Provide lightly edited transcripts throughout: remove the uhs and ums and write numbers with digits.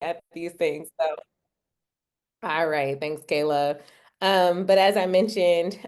at these things. So, all right. Thanks, Kayla. But as I mentioned,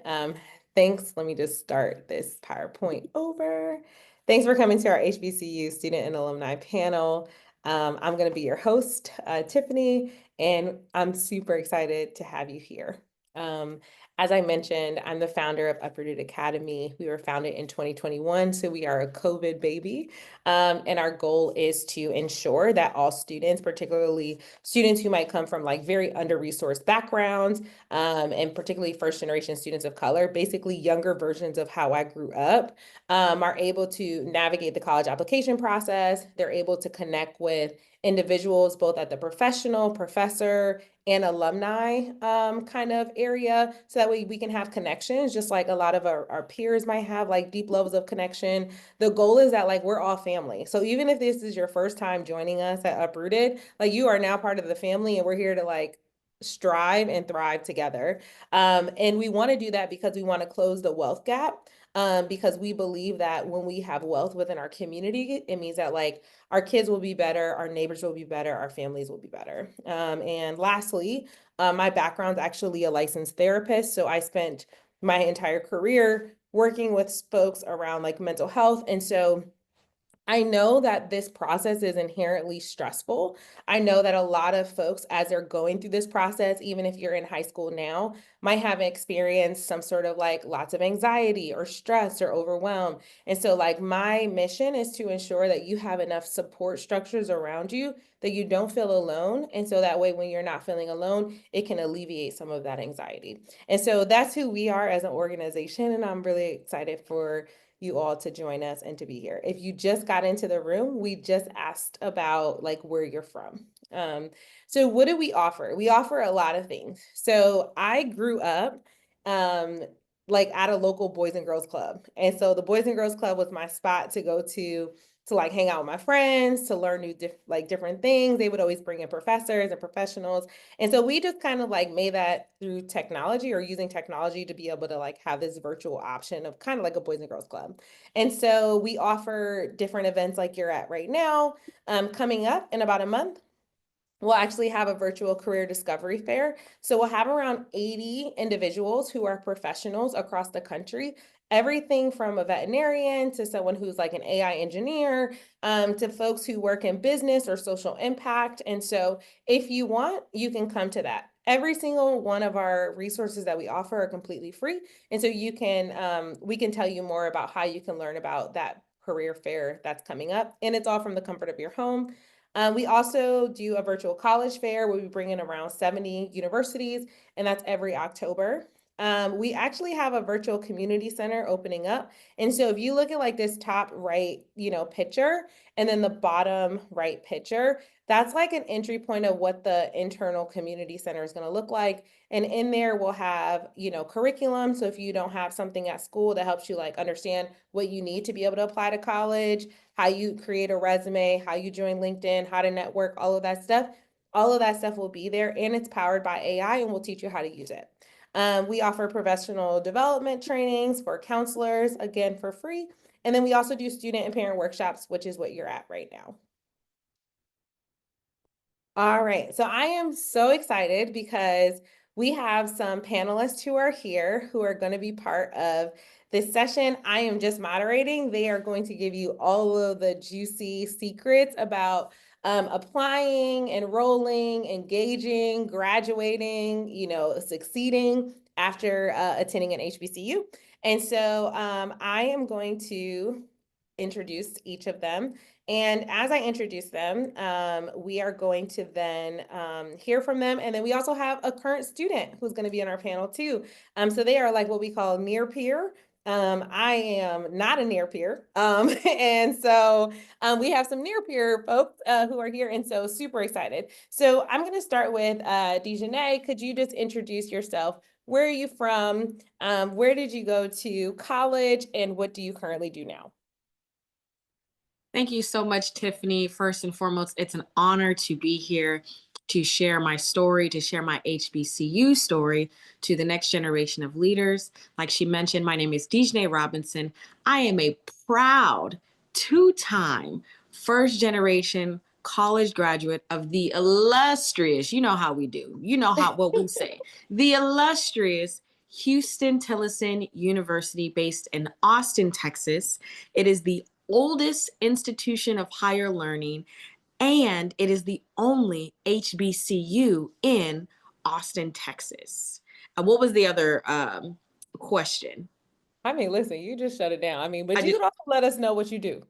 thanks. Let me just start this PowerPoint over. Thanks for coming to our HBCU student and alumni panel. I'm going to be your host, Tiffany, and I'm super excited to have you here. Um, as I mentioned, I'm the founder of Uprooted Academy. We were founded in 2021, so we are a COVID baby. And our goal is to ensure that all students, particularly students who might come from like very under-resourced backgrounds, and particularly first-generation students of color, basically younger versions of how I grew up, are able to navigate the college application process. They're able to connect with individuals both at the professional, professor, and alumni kind of area. So that way we can have connections, just like a lot of our peers might have like deep levels of connection. The goal is that like we're all family. So even if this is your first time joining us at Uprooted, like you are now part of the family and we're here to like strive and thrive together. And we want to do that because we want to close the wealth gap. Because we believe that when we have wealth within our community, it means that like our kids will be better, our neighbors will be better, our families will be better. And lastly, my background is actually a licensed therapist. So I spent my entire career working with folks around like mental health. And so I know that this process is inherently stressful. I know that a lot of folks, as they're going through this process, even if you're in high school now, might have experienced some sort of like lots of anxiety or stress or overwhelm. And so, like, my mission is to ensure that you have enough support structures around you that you don't feel alone. And so that way, when you're not feeling alone, it can alleviate some of that anxiety. And so that's who we are as an organization. And I'm really excited for you all to join us and to be here. If you just got into the room, we just asked about like where you're from. So what do we offer? We offer a lot of things. So I grew up um, like at a local Boys and Girls Club. And so the Boys and Girls Club was my spot to go to like hang out with my friends, to learn new different things. They would always bring in professors and professionals. And so we just kind of like made that through technology or using technology to be able to like have this virtual option of kind of like a Boys and Girls Club. And so we offer different events like you're at right now. Coming up in about a month, we'll actually have a virtual career discovery fair. So we'll have around 80 individuals who are professionals across the country, everything from a veterinarian to someone who's like an AI engineer, to folks who work in business or social impact. And so if you want, you can come to that. Every single one of our resources that we offer are completely free. And so we can tell you more about how you can learn about that career fair that's coming up. And it's all from the comfort of your home. We also do a virtual college fair where we bring in around 70 universities, and that's every October. We actually have a virtual community center opening up. And so if you look at like this top right, picture, and then the bottom right picture, that's like an entry point of what the internal community center is going to look like. And in there we'll have, curriculum. So if you don't have something at school that helps you like understand what you need to be able to apply to college, how you create a resume, how you join LinkedIn, how to network, all of that stuff will be there, and it's powered by AI, and we'll teach you how to use it. We offer professional development trainings for counselors, again, for free. And then we also do student and parent workshops, which is what you're at right now. All right, so I am so excited because we have some panelists who are here who are going to be part of this session. I am just moderating. They are going to give you all of the juicy secrets about applying, enrolling, engaging, graduating, succeeding after attending an HBCU. And so I am going to introduce each of them. And as I introduce them, we are going to then hear from them. And then we also have a current student who's going to be on our panel too. So they are like what we call near peer. I am not a near peer. And so we have some near peer folks who are here. And so super excited. So I'm going to start with Dejanay. Could you just introduce yourself? Where are you from? Where did you go to college? And what do you currently do now? Thank you so much, Tiffany. First and foremost, it's an honor to be here to share my story, to share my HBCU story to the next generation of leaders. Like she mentioned, my name is Dejanay Robinson. I am a proud two-time first generation college graduate of the illustrious, you know how we do, you know how what we say, the illustrious Houston Tillotson University based in Austin, Texas. It is the oldest institution of higher learning, and it is the only HBCU in Austin, Texas. And what was the other question? I mean, listen, you just shut it down. I mean, I but you just could also let us know what you do.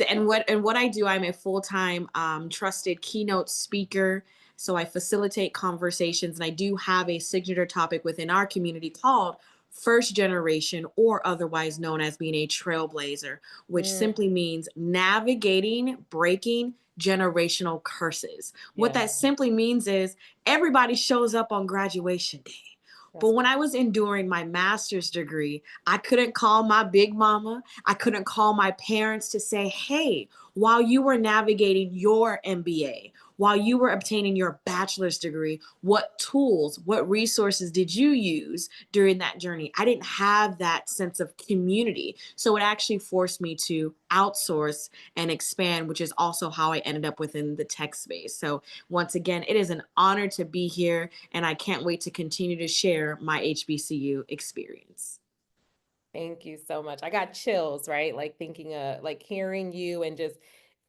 and what I do, I'm a full-time trusted keynote speaker. So I facilitate conversations, and I do have a signature topic within our community called first generation, or otherwise known as being a trailblazer, which Mm, simply means navigating breaking generational curses. What yeah, that simply means is everybody shows up on graduation day. But that's when right. I was enduring my master's degree, I couldn't call my big mama. I couldn't call my parents to say, hey, while you were navigating your MBA, while you were obtaining your bachelor's degree, what tools, what resources did you use during that journey? I didn't have that sense of community. So it actually forced me to outsource and expand, which is also how I ended up within the tech space. So once again, it is an honor to be here, and I can't wait to continue to share my HBCU experience. Thank you so much. I got chills, right? Like thinking like hearing you and just,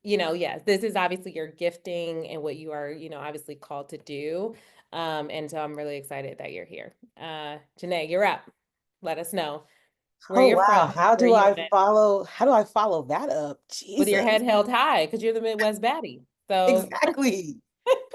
yes, this is obviously your gifting and what you are, obviously called to do. And so I'm really excited that you're here. Janae, you're up. Let us know where Oh you're from, wow, where you went, how do I follow that up? with your Jesus. head held high because you're the Midwest baddie. So Exactly.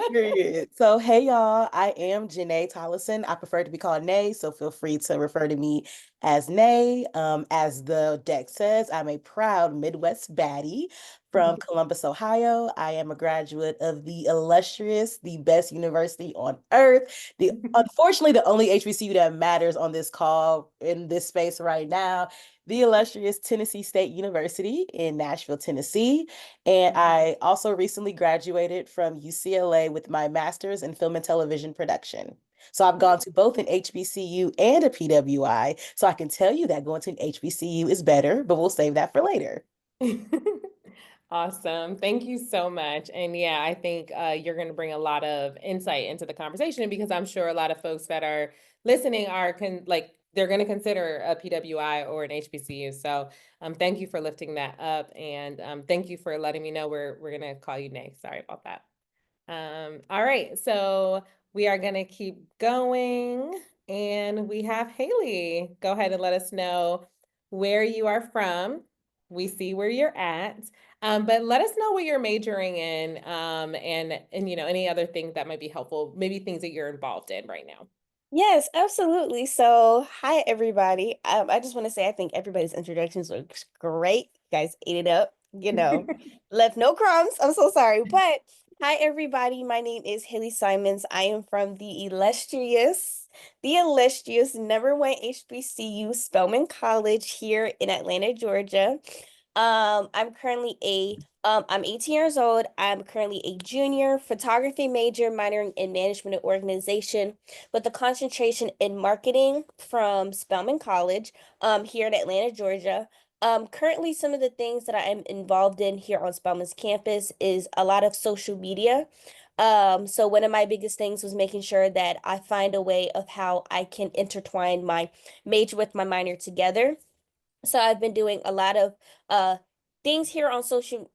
Period. So, hey y'all, I am Janae Tollison. I prefer to be called Nay, so feel free to refer to me as Nay. As the deck says, I'm a proud Midwest baddie from Columbus, Ohio. I am a graduate of the illustrious, the best university on earth. The unfortunately the only HBCU that matters on this call in this space right now, the illustrious Tennessee State University in Nashville, Tennessee. And I also recently graduated from UCLA with my master's in film and television production. So I've gone to both an HBCU and a PWI. So I can tell you that going to an HBCU is better, but we'll save that for later. Awesome. Thank you so much. And yeah, I think you're going to bring a lot of insight into the conversation because I'm sure a lot of folks that are listening are they're going to consider a PWI or an HBCU. So thank you for lifting that up, and thank you for letting me know we're going to call you Nay. Sorry about that. All right, so we are going to keep going, and we have Haley. Go ahead and let us know where you are from. We see where you're at, but let us know what you're majoring in, and any other things that might be helpful, maybe things that you're involved in right now. Yes, absolutely. So, hi everybody. I just want to say I think everybody's introductions were great. You guys ate it up, left no crumbs. I'm so sorry. But hi everybody. My name is Haley Simons. I am from the illustrious number one HBCU Spelman College here in Atlanta, Georgia. I'm 18 years old. I'm currently a junior photography major, minoring in management and organization with a concentration in marketing from Spelman College, here in Atlanta, Georgia. Currently, some of the things that I am involved in here on Spelman's campus is a lot of social media. So one of my biggest things was making sure that I find a way of how I can intertwine my major with my minor together. So I've been doing a lot of uh things here on social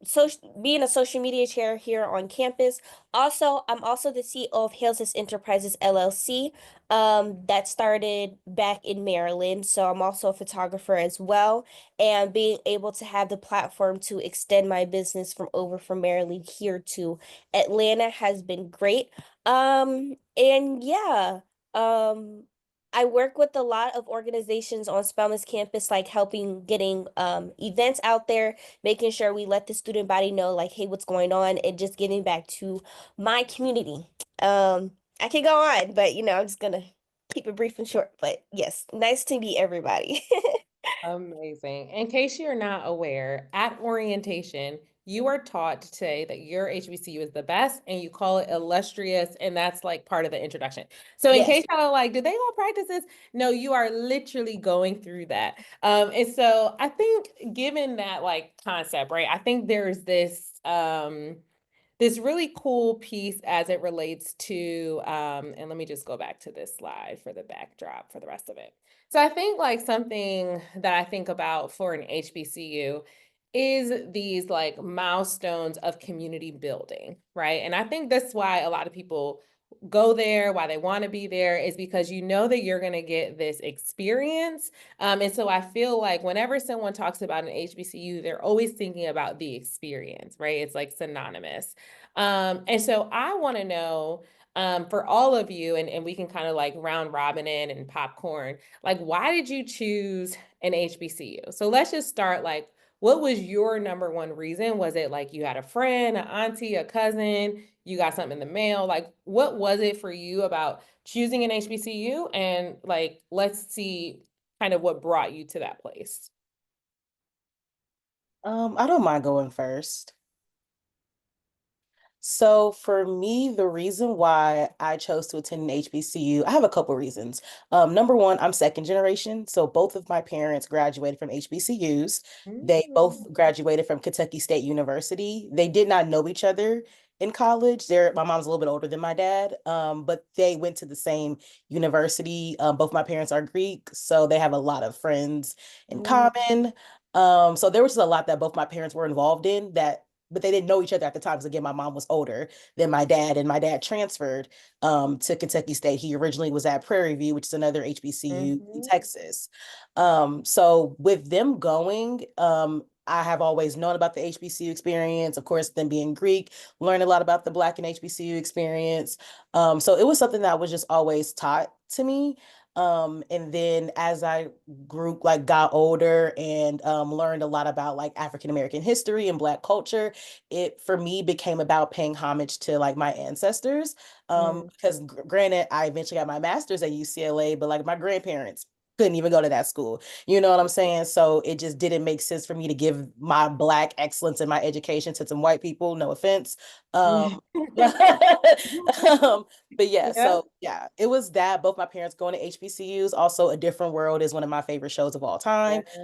being a social media chair here on campus. Also, I'm also the CEO of Hales Enterprises LLC, that started back in Maryland. So I'm also a photographer as well, and being able to have the platform to extend my business from Maryland here to Atlanta has been great. And yeah, um I work with a lot of organizations on Spelman's campus, like helping getting events out there, making sure we let the student body know, like, hey, what's going on, and just giving back to my community. Um, I can go on, but I'm just gonna keep it brief and short. But yes, nice to meet everybody. Amazing. In case you're not aware, at orientation, you are taught to say that your HBCU is the best and you call it illustrious, and that's like part of the introduction. So in Yes. case y'all are like, did they all practice this? No, you are literally going through that. And so I think given that like concept, right? I think there's this really cool piece as it relates to, and let me just go back to this slide for the backdrop for the rest of it. So I think like something that I think about for an HBCU is these like milestones of community building, right? And I think that's why a lot of people go there, why they want to be there, is because you know that you're going to get this experience. And so I feel like whenever someone talks about an HBCU, they're always thinking about the experience, right? It's like synonymous. And so I want to know, for all of you, and we can kind of like round robin in and popcorn, like, why did you choose an HBCU? So let's just start like, what was your number one reason? Was it like you had a friend, an auntie, a cousin, you got something in the mail? Like, what was it for you about choosing an HBCU? And like, let's see kind of what brought you to that place. I don't mind going first. So for me, the reason why I chose to attend an HBCU, I have a couple reasons. Number one, I'm second generation. So both of my parents graduated from HBCUs. They both Mm. graduated from Kentucky State University. They did not know each other in college. My mom's a little bit older than my dad, but they went to the same university. Both my parents are Greek, so they have a lot of friends in Mm. common. So there was just a lot that both my parents were involved in that, but they didn't know each other at the time. Because again, my mom was older than my dad, and my dad transferred to Kentucky State. He originally was at Prairie View, which is another HBCU in Mhm. Texas. So with them going, I have always known about the HBCU experience. Of course, them being Greek, learned a lot about the Black and HBCU experience. So it was something that was just always taught to me. And then as I grew, like got older and learned a lot about like African American history and Black culture, it for me became about paying homage to like my ancestors. Mm. Because granted, I eventually got my master's at UCLA, but like my grandparents couldn't even go to that school. You know what I'm saying? So it just didn't make sense for me to give my Black excellence in my education to some white people. No offense. Um, um, but yeah, Yeah. so yeah, it was that. Both my parents going to HBCUs. Also, A Different World is one of my favorite shows of all time. Yes.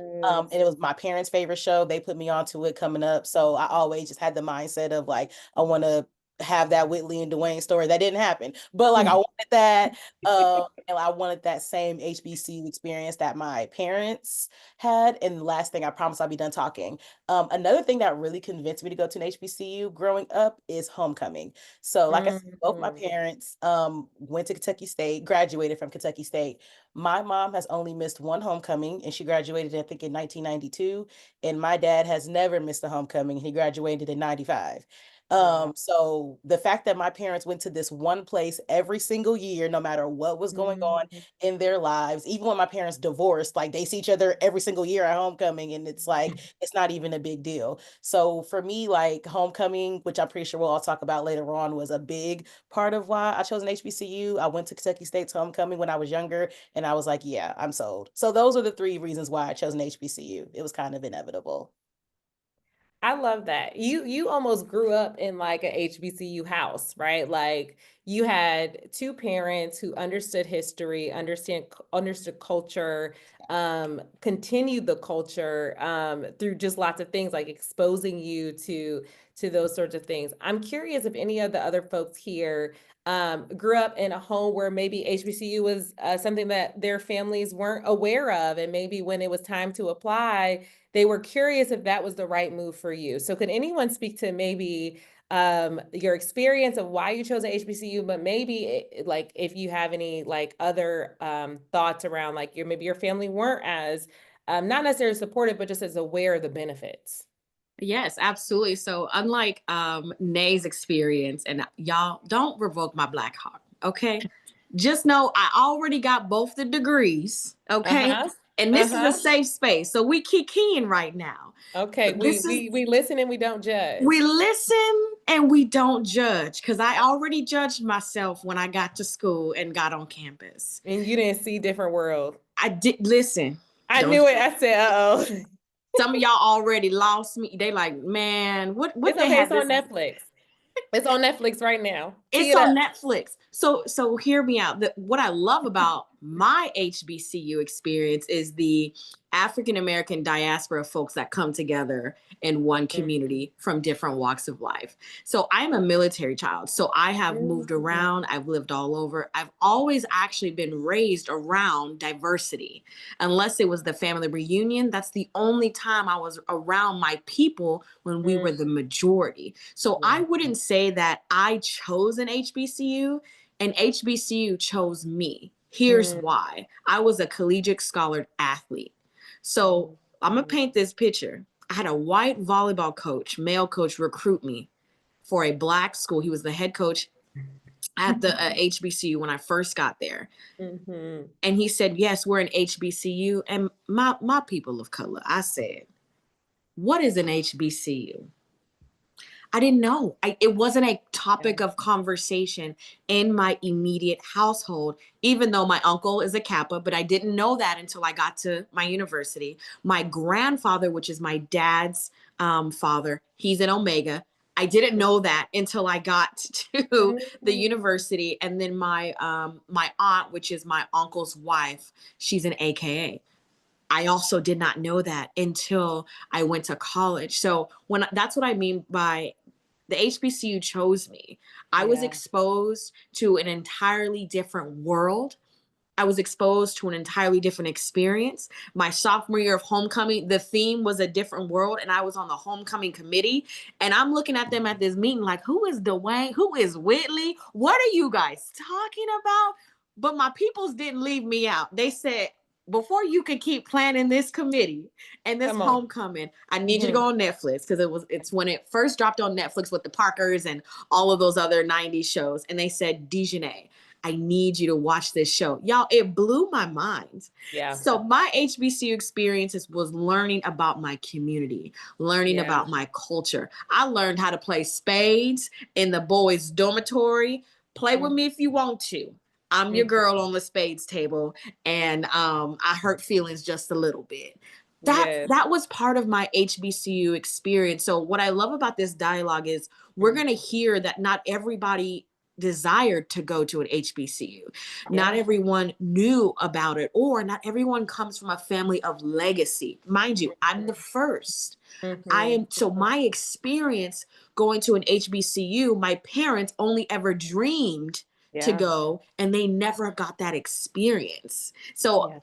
And it was my parents' favorite show. They put me onto it coming up. So I always just had the mindset of like, I want to have that Whitley and Dwayne story. That didn't happen. But like I wanted that. And I wanted that same HBCU experience that my parents had. And the last thing, I promise I'll be done talking. Another thing that really convinced me to go to an HBCU growing up is homecoming. So, like I said, both my Mhm. parents went to Kentucky State, graduated from Kentucky State. My mom has only missed one homecoming, and she graduated, I think, in 1992. And my dad has never missed a homecoming. He graduated in 95. Wow. So the fact that my parents went to this one place every single year, no matter what was going on Mhm. in their lives, even when my parents divorced, like they see each other every single year at homecoming, and it's like it's not even a big deal. So for me, like homecoming, which I'm pretty sure we'll all talk about later on, was a big part of why I chose an HBCU. I went to Kentucky State's homecoming when I was younger, and I was like, yeah, I'm sold. So those are the three reasons why I chose an HBCU. It was kind of inevitable. I love that. You almost grew up in like a HBCU house, right? Like you had two parents who understood history, understood culture, continued the culture through just lots of things, like exposing you to those sorts of things. I'm curious if any of the other folks here grew up in a home where maybe HBCU was something that their families weren't aware of, and maybe when it was time to apply, they were curious if that was the right move for you. So could anyone speak to maybe your experience of why you chose a HBCU, but maybe like if you have any like other thoughts around like maybe your family weren't as not necessarily supportive, but just as aware of the benefits. Yes, absolutely. So unlike Nay's experience, and y'all don't revoke my Black heart, okay? Just know I already got both the degrees, okay? Uh-huh. And this is a Uh-huh. safe space. So we keying right now. Okay, we This is we we listen and we don't we judge. listen and we don't judge because I already judged myself when I got to school and got on campus. And you didn't see different world. I did listen. I Don't knew it. I said, uh-oh. some of y'all already lost me. They like, man, what It's they okay. have It's on this? Netflix. It's on Netflix right now. Tee It's it on up. Netflix. So hear me out. What I love about my HBCU experience is the African American diaspora of folks that come together in one community from different walks of life. So I'm a military child. So I have moved around. I've lived all over. I've always actually been raised around diversity. Unless it was the family reunion, that's the only time I was around my people when we were the majority. So I wouldn't say that I chose an HBCU. An HBCU chose me. Here's why. I was a collegiate scholar athlete. So I'm going to paint this picture. I had a white volleyball coach, male coach, recruit me for a Black school. He was the head coach at the HBCU when I first got there. And he said, yes, we're an HBCU. And my people of color, I said, what is an HBCU? I didn't know. It wasn't a topic of conversation in my immediate household, even though my uncle is a Kappa, but I didn't know that until I got to my university. My grandfather, which is my dad's father, he's an Omega. I didn't know that until I got to the university. And then my aunt, which is my uncle's wife, she's an AKA. I also did not know that until I went to college. So that's what I mean by the HBCU chose me. I was exposed to an entirely different world. I was exposed to an entirely different experience. My sophomore year of homecoming, the theme was a different world, and I was on the homecoming committee. And I'm looking at them at this meeting like, who is Dwayne? Who is Whitley? What are you guys talking about? But my peoples didn't leave me out. They said, before you can keep planning this committee and this homecoming, I need you to go on Netflix, because it's when it first dropped on Netflix with the Parkers and all of those other 90s shows. And they said, Dejanay, I need you to watch this show. Y'all, it blew my mind. Yeah. So my HBCU experiences was learning about my community, learning about my culture. I learned how to play spades in the boys' dormitory. Play with me if you want to. I'm your girl on the spades table, and I hurt feelings just a little bit. That was part of my HBCU experience. So what I love about this dialogue is we're going to hear that not everybody desired to go to an HBCU. Not everyone knew about it, or not everyone comes from a family of legacy. Mind you, I'm the first. So my experience going to an HBCU, my parents only ever dreamed to go, and they never got that experience. So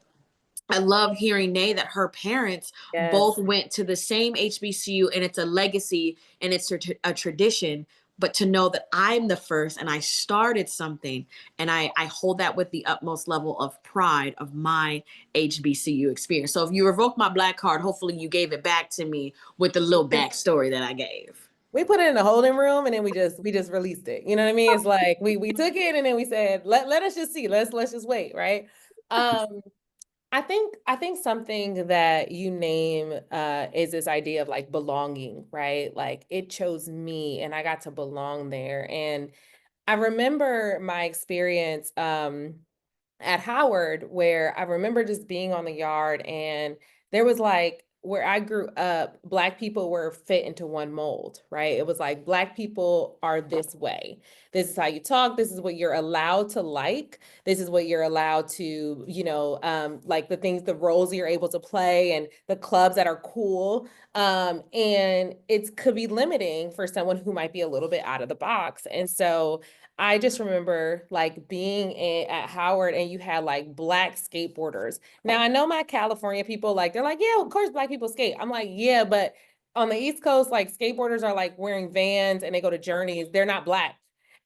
I love hearing Nay that her parents both went to the same HBCU, and it's a legacy and it's a tradition. But to know that I'm the first and I started something, and I hold that with the utmost level of pride of my HBCU experience. So if you revoke my Black card, hopefully you gave it back to me with the little backstory that I gave. We put it in the holding room, and then we just released it. You know what I mean? It's like we took it, and then we said, let us just see. Let's just wait, right? I think something that you name is this idea of like belonging, right? Like it chose me, and I got to belong there. And I remember my experience at Howard, where I remember just being on the yard, and there was like, where I grew up, Black people were fit into one mold, right? It was like, Black people are this way. This is how you talk. This is what you're allowed to like. This is what you're allowed to, like the things, the roles you're able to play, and the clubs that are cool. And it could be limiting for someone who might be a little bit out of the box. And so I just remember like being at Howard, and you had like Black skateboarders. Now I know my California people, like they're like, yeah, of course Black people skate. I'm like, yeah, but on the East Coast, like skateboarders are like wearing Vans and they go to Journeys. They're not Black.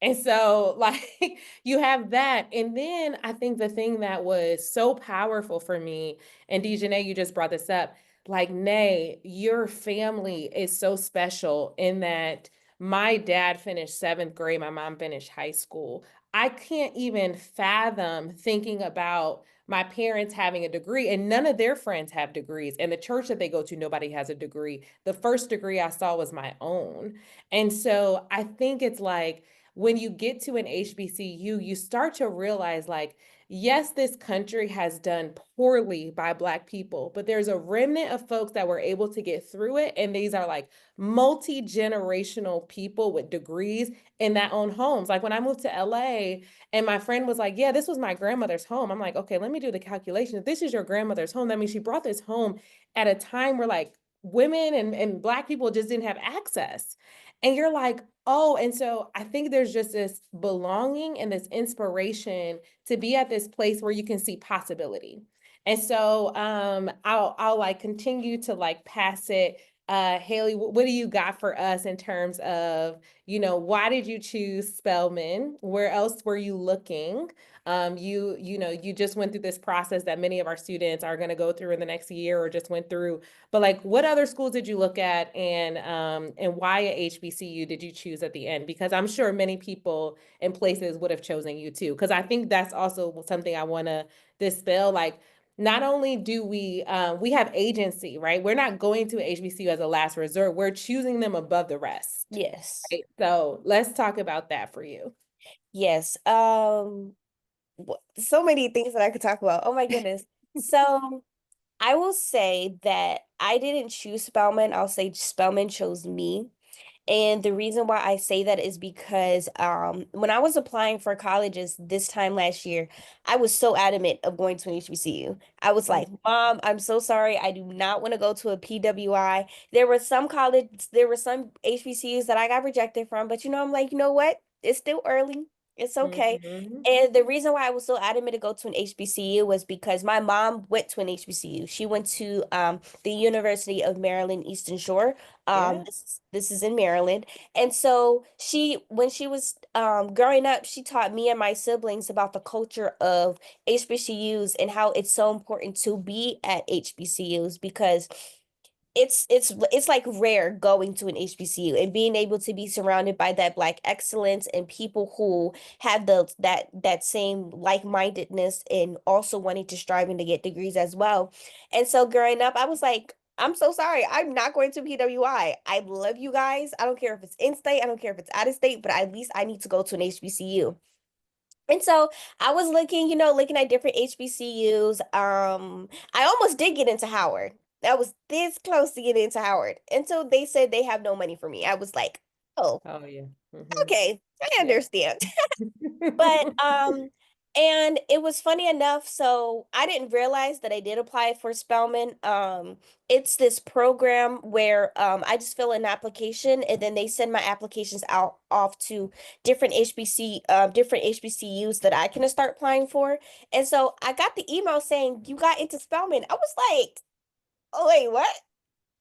And so like you have that. And then I think the thing that was so powerful for me, and Dejanay, you just brought this up, like, Nay, your family is so special in that my dad finished 7th grade, my mom finished high school. I can't even fathom thinking about my parents having a degree, and none of their friends have degrees. And the church that they go to, nobody has a degree. The first degree I saw was my own. And so I think it's like, when you get to an HBCU, you start to realize like, yes, this country has done poorly by Black people, but there's a remnant of folks that were able to get through it. And these are like multi-generational people with degrees in that own homes. Like when I moved to LA and my friend was like, yeah, this was my grandmother's home. I'm like, okay, let me do the calculation. If this is your grandmother's home, that means she brought this home at a time where like women and Black people just didn't have access. And you're like, oh, and so I think there's just this belonging and this inspiration to be at this place where you can see possibility. And so I'll like continue to like pass it. Haley, what do you got for us in terms of, why did you choose Spelman? Where else were you looking? You just went through this process that many of our students are going to go through in the next year or just went through. But like, what other schools did you look at, and why a HBCU did you choose at the end? Because I'm sure many people and places would have chosen you too. Because I think that's also something I want to dispel. Like, not only do we have agency, right? We're not going to HBCU as a last resort. We're choosing them above the rest. Yes. Right? So let's talk about that for you. Yes. So many things that I could talk about. Oh my goodness. So I will say that I didn't choose Spelman. I'll say Spelman chose me. And the reason why I say that is because when I was applying for colleges this time last year, I was so adamant of going to an HBCU. I was like, Mom, I'm so sorry. I do not want to go to a PWI. There were some HBCUs that I got rejected from, but I'm like, you know what? It's still early. It's okay. Mhm. And the reason why I was so adamant to go to an HBCU was because my mom went to an HBCU. She went to the University of Maryland Eastern Shore. Yeah. This is in Maryland. And so when she was growing up, she taught me and my siblings about the culture of HBCUs and how it's so important to be at HBCUs because it's like rare going to an HBCU and being able to be surrounded by that Black excellence and people who have that same like-mindedness and also wanting to strive and to get degrees as well. And so growing up, I was like, I'm so sorry. I'm not going to PWI. I love you guys. I don't care if it's in state. I don't care if it's out of state, but at least I need to go to an HBCU. And so I was looking at different HBCUs. I almost did get into Howard. I was this close to getting into Howard until they said they have no money for me. I was like, oh, Oh yeah. Mhm. okay, I Yeah. understand. But and it was funny enough, so I didn't realize that I did apply for Spelman. It's this program where I just fill in an application and then they send my applications out off to different HBCUs that I can start applying for. And so I got the email saying you got into Spelman. I was like, oh wait, what?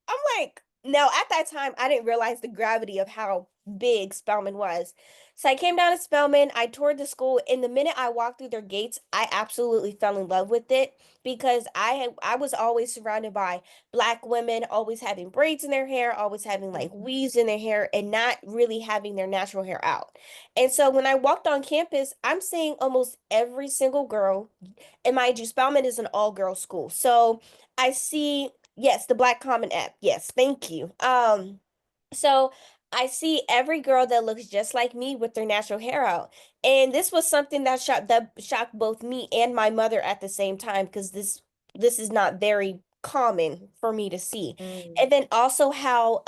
I'm like, now at that time, I didn't realize the gravity of how big Spelman was. So I came down to Spelman, I toured the school, and the minute I walked through their gates, I absolutely fell in love with it because I was always surrounded by Black women, always having braids in their hair, always having like weaves in their hair, and not really having their natural hair out. And so when I walked on campus, I'm seeing almost every single girl, and mind you, Spelman is an all-girls school. So I see yes, the Black Common app. Yes, thank you. So I see every girl that looks just like me with their natural hair out. And this was something that shocked both me and my mother at the same time because this is not very common for me to see. Mm. And then also how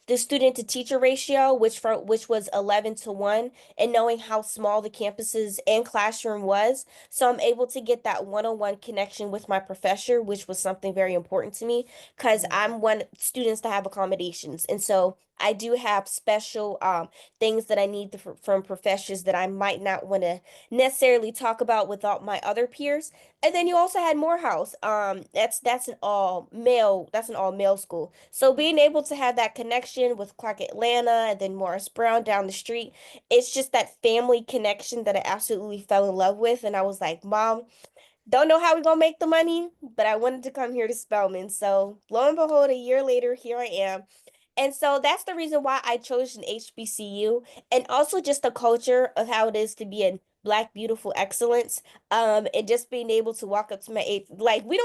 the student to teacher ratio, which was 11 to 1, and knowing how small the campuses and classroom was. So I'm able to get that one-on-one connection with my professor, which was something very important to me because Mm. I'm one students that have accommodations. And so I do have special things that I need from professors that I might not want to necessarily talk about with all my other peers. And then you also had Morehouse. That's an all male school. So being able to have that connection with Clark Atlanta and then Morris Brown down the street, it's just that family connection that I absolutely fell in love with. And I was like, Mom, don't know how we're gonna make the money, but I wanted to come here to Spelman. So lo and behold, a year later, here I am. And so that's the reason why I chose an HBCU and also just the culture of how it is to be an Black beautiful excellence. And just being able to walk up to my eighth, like we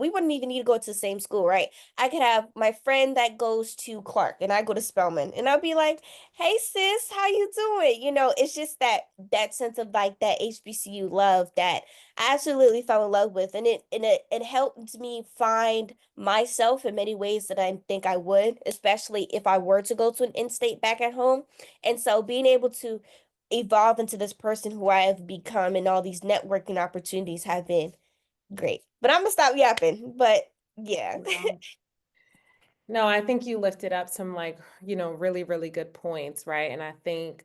wouldn't even need to go to the same school, right? I could have my friend that goes to Clark and I go to Spelman, and I'll be like, "Hey sis, how you doing?" It's just that sense of like that HBCU love that I absolutely fell in love with, and it helped me find myself in many ways that I think I would, especially if I were to go to an in-state back at home. And so being able to evolve into this person who I have become and all these networking opportunities have been great. But I'm gonna stop yapping. But yeah. No, I think you lifted up some like, really, really good points, right? And I think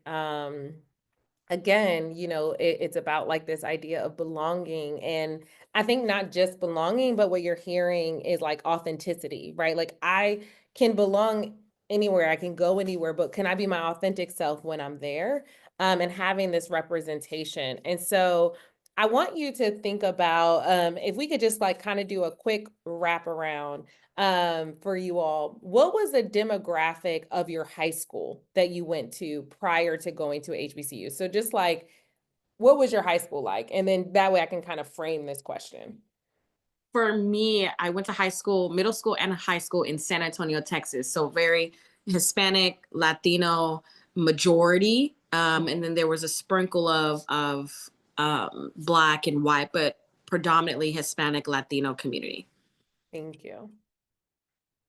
again, it's about like this idea of belonging. And I think not just belonging, but what you're hearing is like authenticity, right? Like I can belong anywhere, I can go anywhere, but can I be my authentic self when I'm there? And having this representation. And so I want you to think about if we could just like kind of do a quick wraparound for you all. What was the demographic of your high school that you went to prior to going to HBCU? So just like, what was your high school like? And then that way I can kind of frame this question. For me, I went to high school, middle school and high school in San Antonio, Texas. So very Hispanic, Latino majority. And then there was a sprinkle of Black and white, but predominantly Hispanic, Latino community. Thank you.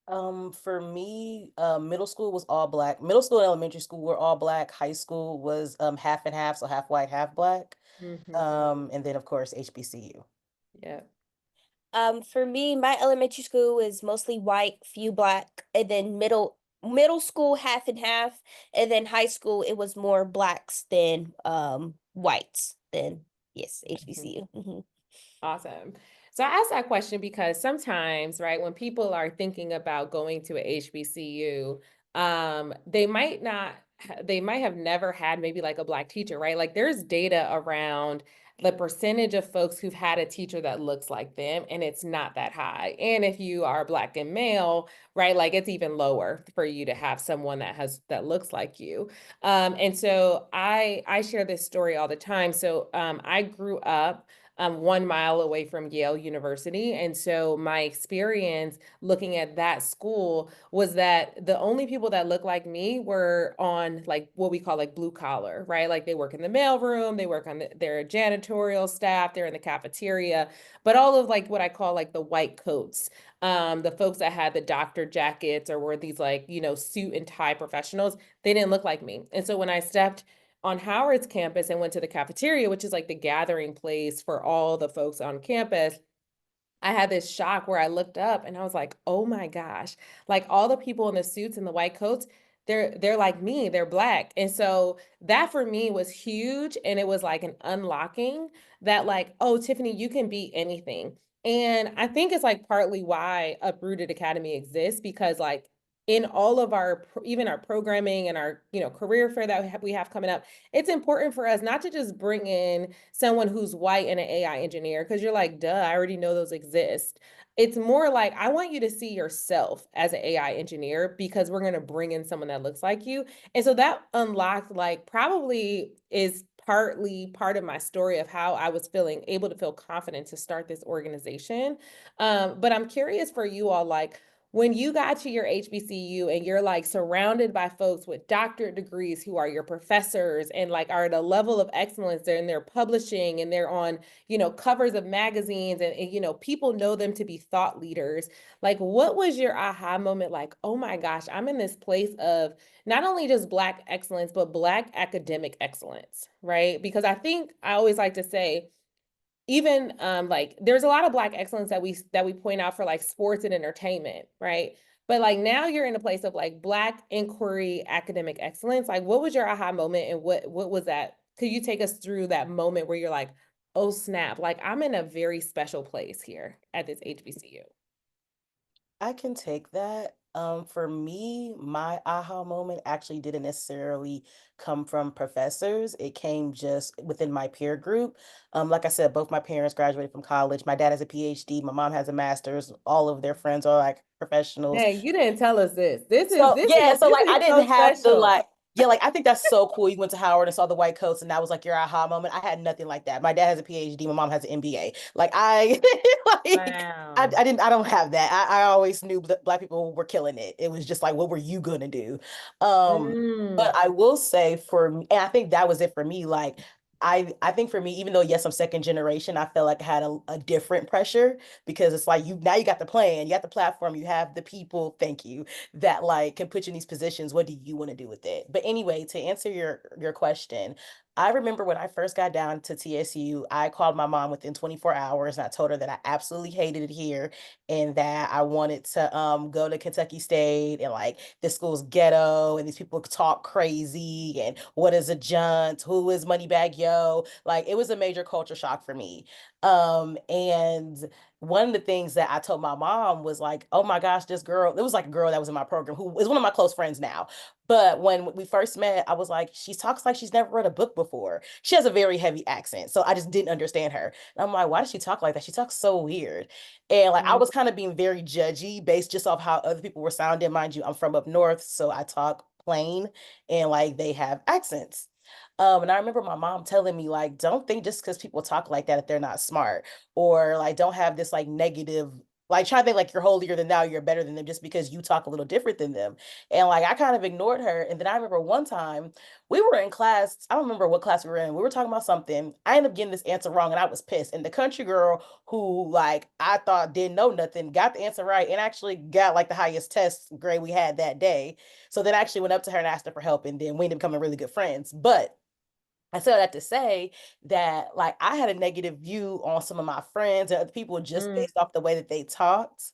For me, middle school was all Black. Middle school and elementary school were all Black. High school was half and half, so half white, half Black. And then of course HBCU. Yeah. For me, my elementary school was mostly white, few Black, and then middle school half and half, and then high school it was more Blacks than whites. Then yes, HBCU. Awesome. So I asked that question because sometimes, right, when people are thinking about going to a HBCU, they might not, they might have never had maybe like a Black teacher, right? Like there's data around the percentage of folks who've had a teacher that looks like them, and it's not that high. And if you are Black and male, right, like it's even lower for you to have someone that looks like you. And so I share this story all the time. So I grew up 1 mile away from Yale University. And so my experience looking at that school was that the only people that looked like me were on like what we call like blue collar, right? Like they work in the mailroom, they work on their janitorial staff, they're in the cafeteria, but all of like what I call like the white coats, the folks that had the doctor jackets or were these like, suit and tie professionals, they didn't look like me. And so when I stepped on Howard's campus and went to the cafeteria, which is like the gathering place for all the folks on campus, I had this shock where I looked up and I was like, oh my gosh, like all the people in the suits and the white coats, they're like me, they're Black. And so that for me was huge. And it was like an unlocking that like, oh, Tiffany, you can be anything. And I think it's like partly why Uprooted Academy exists, because like in all of our, even our programming and our, career fair that we have coming up, it's important for us not to just bring in someone who's white and an AI engineer, because you're like, duh, I already know those exist. It's more like, I want you to see yourself as an AI engineer because we're going to bring in someone that looks like you. And so that unlocked, like, probably is partly part of my story of how I was able to feel confident to start this organization. But I'm curious for you all, like, when you got to your HBCU and you're like surrounded by folks with doctorate degrees who are your professors and like are at a level of excellence, they're publishing and they're on, covers of magazines and people know them to be thought leaders. Like, what was your aha moment? Like, oh my gosh, I'm in this place of not only just Black excellence, but Black academic excellence, right? Because I think I always like to say, even like there's a lot of Black excellence that we point out for like sports and entertainment, right? But like now you're in a place of like Black inquiry academic excellence. Like what was your aha moment and what was that? Could you take us through that moment where you're like, oh snap, like I'm in a very special place here at this HBCU? I can take that. For me, my aha moment actually didn't necessarily come from professors. It came just within my peer group. Like I said, both my parents graduated from college. My dad has a PhD, my mom has a master's. All of their friends are like professionals. Hey, you didn't tell us this. This is So this yeah, is so this like I is so didn't have to special. like Yeah, like I think that's so cool. You went to Howard and saw the white coats, and that was like your aha moment. I had nothing like that. My dad has a PhD, my mom has an MBA. Like I, like Wow. I don't have that. I always knew Black people were killing it. It was just like, what were you gonna do? But Mm, I will say for me, and I think that was it for me. Like I think for me, even though yes, I'm second generation, I felt like I had a different pressure because it's like you now you got the plan, you got the platform, you have the people. Thank you that like can put you in these positions. What do you want to do with it? But anyway, to answer your question, I remember when I first got down to TSU, I called my mom within 24 hours and I told her that I absolutely hated it here and that I wanted to go to Kentucky State and like this school's ghetto and these people talk crazy and what is a junt? Who is Moneybag Yo? Like it was a major culture shock for me. And one of the things that I told my mom was like, oh my gosh, this girl, it was like a girl that was in my program who is one of my close friends now. But when we first met, I was like, she talks like she's never read a book before. She has a very heavy accent. So I just didn't understand her. And I'm like, why does she talk like that? She talks so weird. And like I Mm, was kind of being very judgy based just off how other people were sounding. Mind you, I'm from up north, so I talk plain and like they have accents. And I remember my mom telling me, like, don't think just because people talk like that they're not smart, or like don't have this like negative, like try to think like you're holier than thou, you're better than them just because you talk a little different than them. And like I kind of ignored her. And then I remember one time we were in class, I don't remember what class we were in. We were talking about something. I ended up getting this answer wrong and I was pissed. And the country girl who like I thought didn't know nothing got the answer right and actually got like the highest test grade we had that day. So then I actually went up to her and asked her for help, and then we ended up becoming really good friends. But I said that to say that like I had a negative view on some of my friends and other people just mm, based off the way that they talked.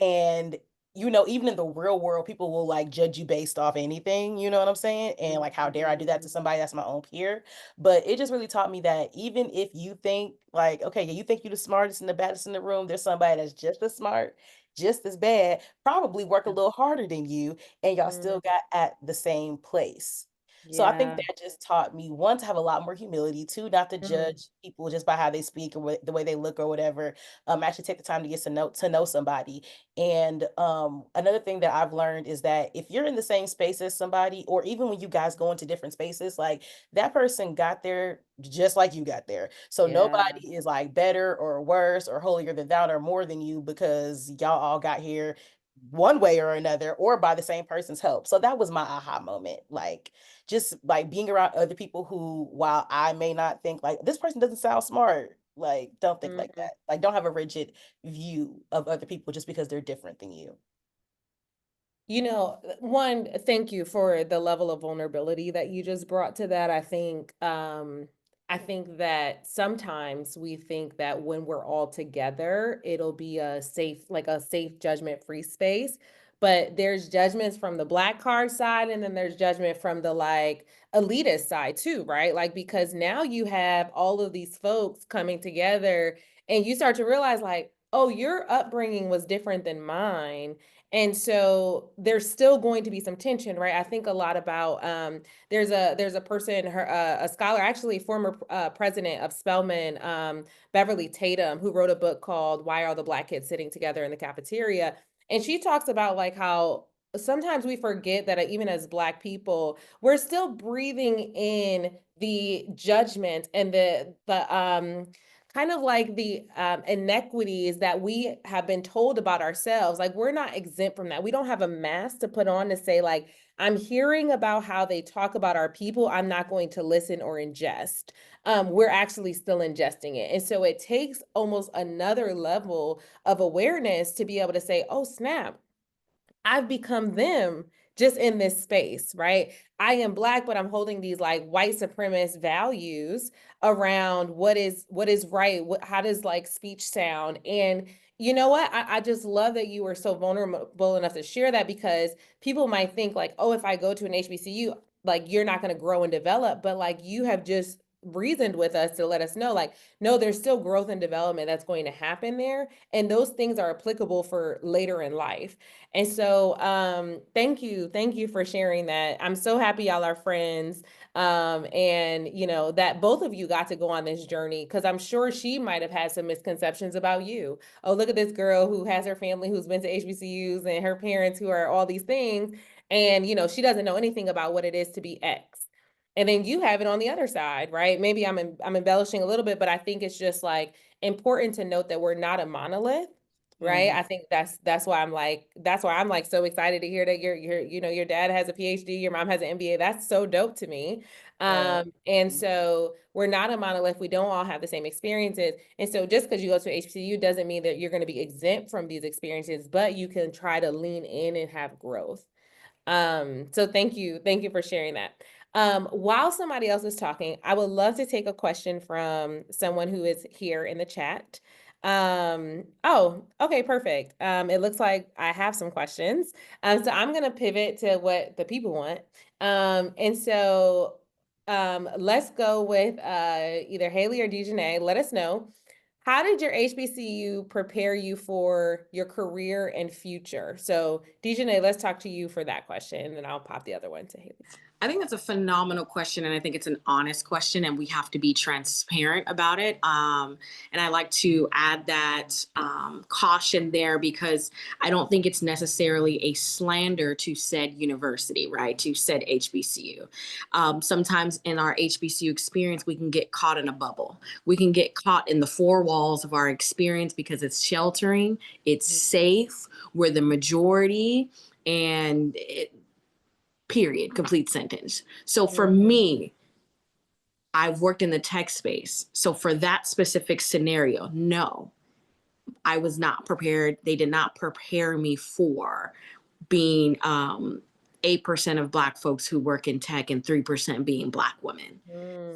And you know, even in the real world, people will like judge you based off anything, you know what I'm saying? And like, how dare I do that to mm, somebody that's my own peer? But it just really taught me that even if you think like, okay, yeah, you think you're the smartest and the baddest in the room, there's somebody that's just as smart, just as bad, probably work a little harder than you, and y'all mm, still got at the same place. So I think yeah. that just taught me one to have a lot more humility, two not to mm, judge people just by how they speak or the way they look or whatever. Actually take the time to get to know somebody. And another thing that I've learned is that if you're in the same space as somebody, or even when you guys go into different spaces, like that person got there just like you got there. So Yeah. nobody is like better or worse or holier than thou or more than you because y'all all got here one way or another or by the same person's help. So that was my aha moment. Like just like being around other people who, while I may not think like this person doesn't sound smart, like don't think like mm. that. Like don't have a rigid view of other people just because they're different than you. You know, one, thank you for the level of vulnerability that you just brought to that. I think that sometimes we think that when we're all together, it'll be a safe, like a safe judgment-free space. But there's judgments from the Black card side, and then there's judgment from the like elitist side too, right? Like because now you have all of these folks coming together, and you start to realize like, oh, your upbringing was different than mine, and so there's still going to be some tension, right? I think a lot about there's a person, her a scholar, actually former president of Spelman, Beverly Tatum, who wrote a book called "Why Are the Black Kids Sitting Together in the Cafeteria?" And she talks about like how sometimes we forget that even as Black people, we're still breathing in the judgment and the kind of like the inequities that we have been told about ourselves. Like we're not exempt from that. We don't have a mask to put on to say like, I'm hearing about how they talk about our people. I'm not going to listen or ingest. We're actually still ingesting it. And so it takes almost another level of awareness to be able to say, oh, snap, I've become them just in this space, right? I am Black, but I'm holding these like white supremacist values around what is right, how does like speech sound. And you know what? I just love that you were so vulnerable enough to share that, because people might think like, oh, if I go to an HBCU, like you're not going to grow and develop, but like you have just reasoned with us to let us know like, no, there's still growth and development that's going to happen there, and those things are applicable for later in life. And so thank you for sharing that. I'm so happy y'all are friends. And you know, that both of you got to go on this journey, because I'm sure she might have had some misconceptions about you. Oh, look at this girl who has her family who's been to HBCUs and her parents who are all these things. And, you know, she doesn't know anything about what it is to be X. And then you have it on the other side, right? Maybe I'm embellishing a little bit, but I think it's just like important to note that we're not a monolith, right? I think that's why I'm like so excited to hear that you know, your dad has a PhD, your mom has an MBA. That's so dope to me. And so we're not a monolith. We don't all have the same experiences. And so just because you go to HBCU doesn't mean that you're going to be exempt from these experiences, but you can try to lean in and have growth. So thank you. Thank you for sharing that. While somebody else is talking, I would love to take a question from someone who is here in the chat. Oh, okay, perfect. It looks like I have some questions. So I'm going to pivot to what the people want. And so let's go with either Haley or Dejanay. Let us know. How did your HBCU prepare you for your career and future? So, Dejanay, let's talk to you for that question, and then I'll pop the other one to Haley. I think that's a phenomenal question, and I think it's an honest question, and we have to be transparent about it. And I like to add that caution there, because I don't think it's necessarily a slander to said university, right? To said HBCU. Sometimes in our HBCU experience, we can get caught in a bubble. We can get caught in the four walls of our experience because it's sheltering, it's safe, we're the majority, and period, complete sentence. So for me, I've worked in the tech space. So for that specific scenario, no, I was not prepared. They did not prepare me for being 8% of Black folks who work in tech and 3% being Black women.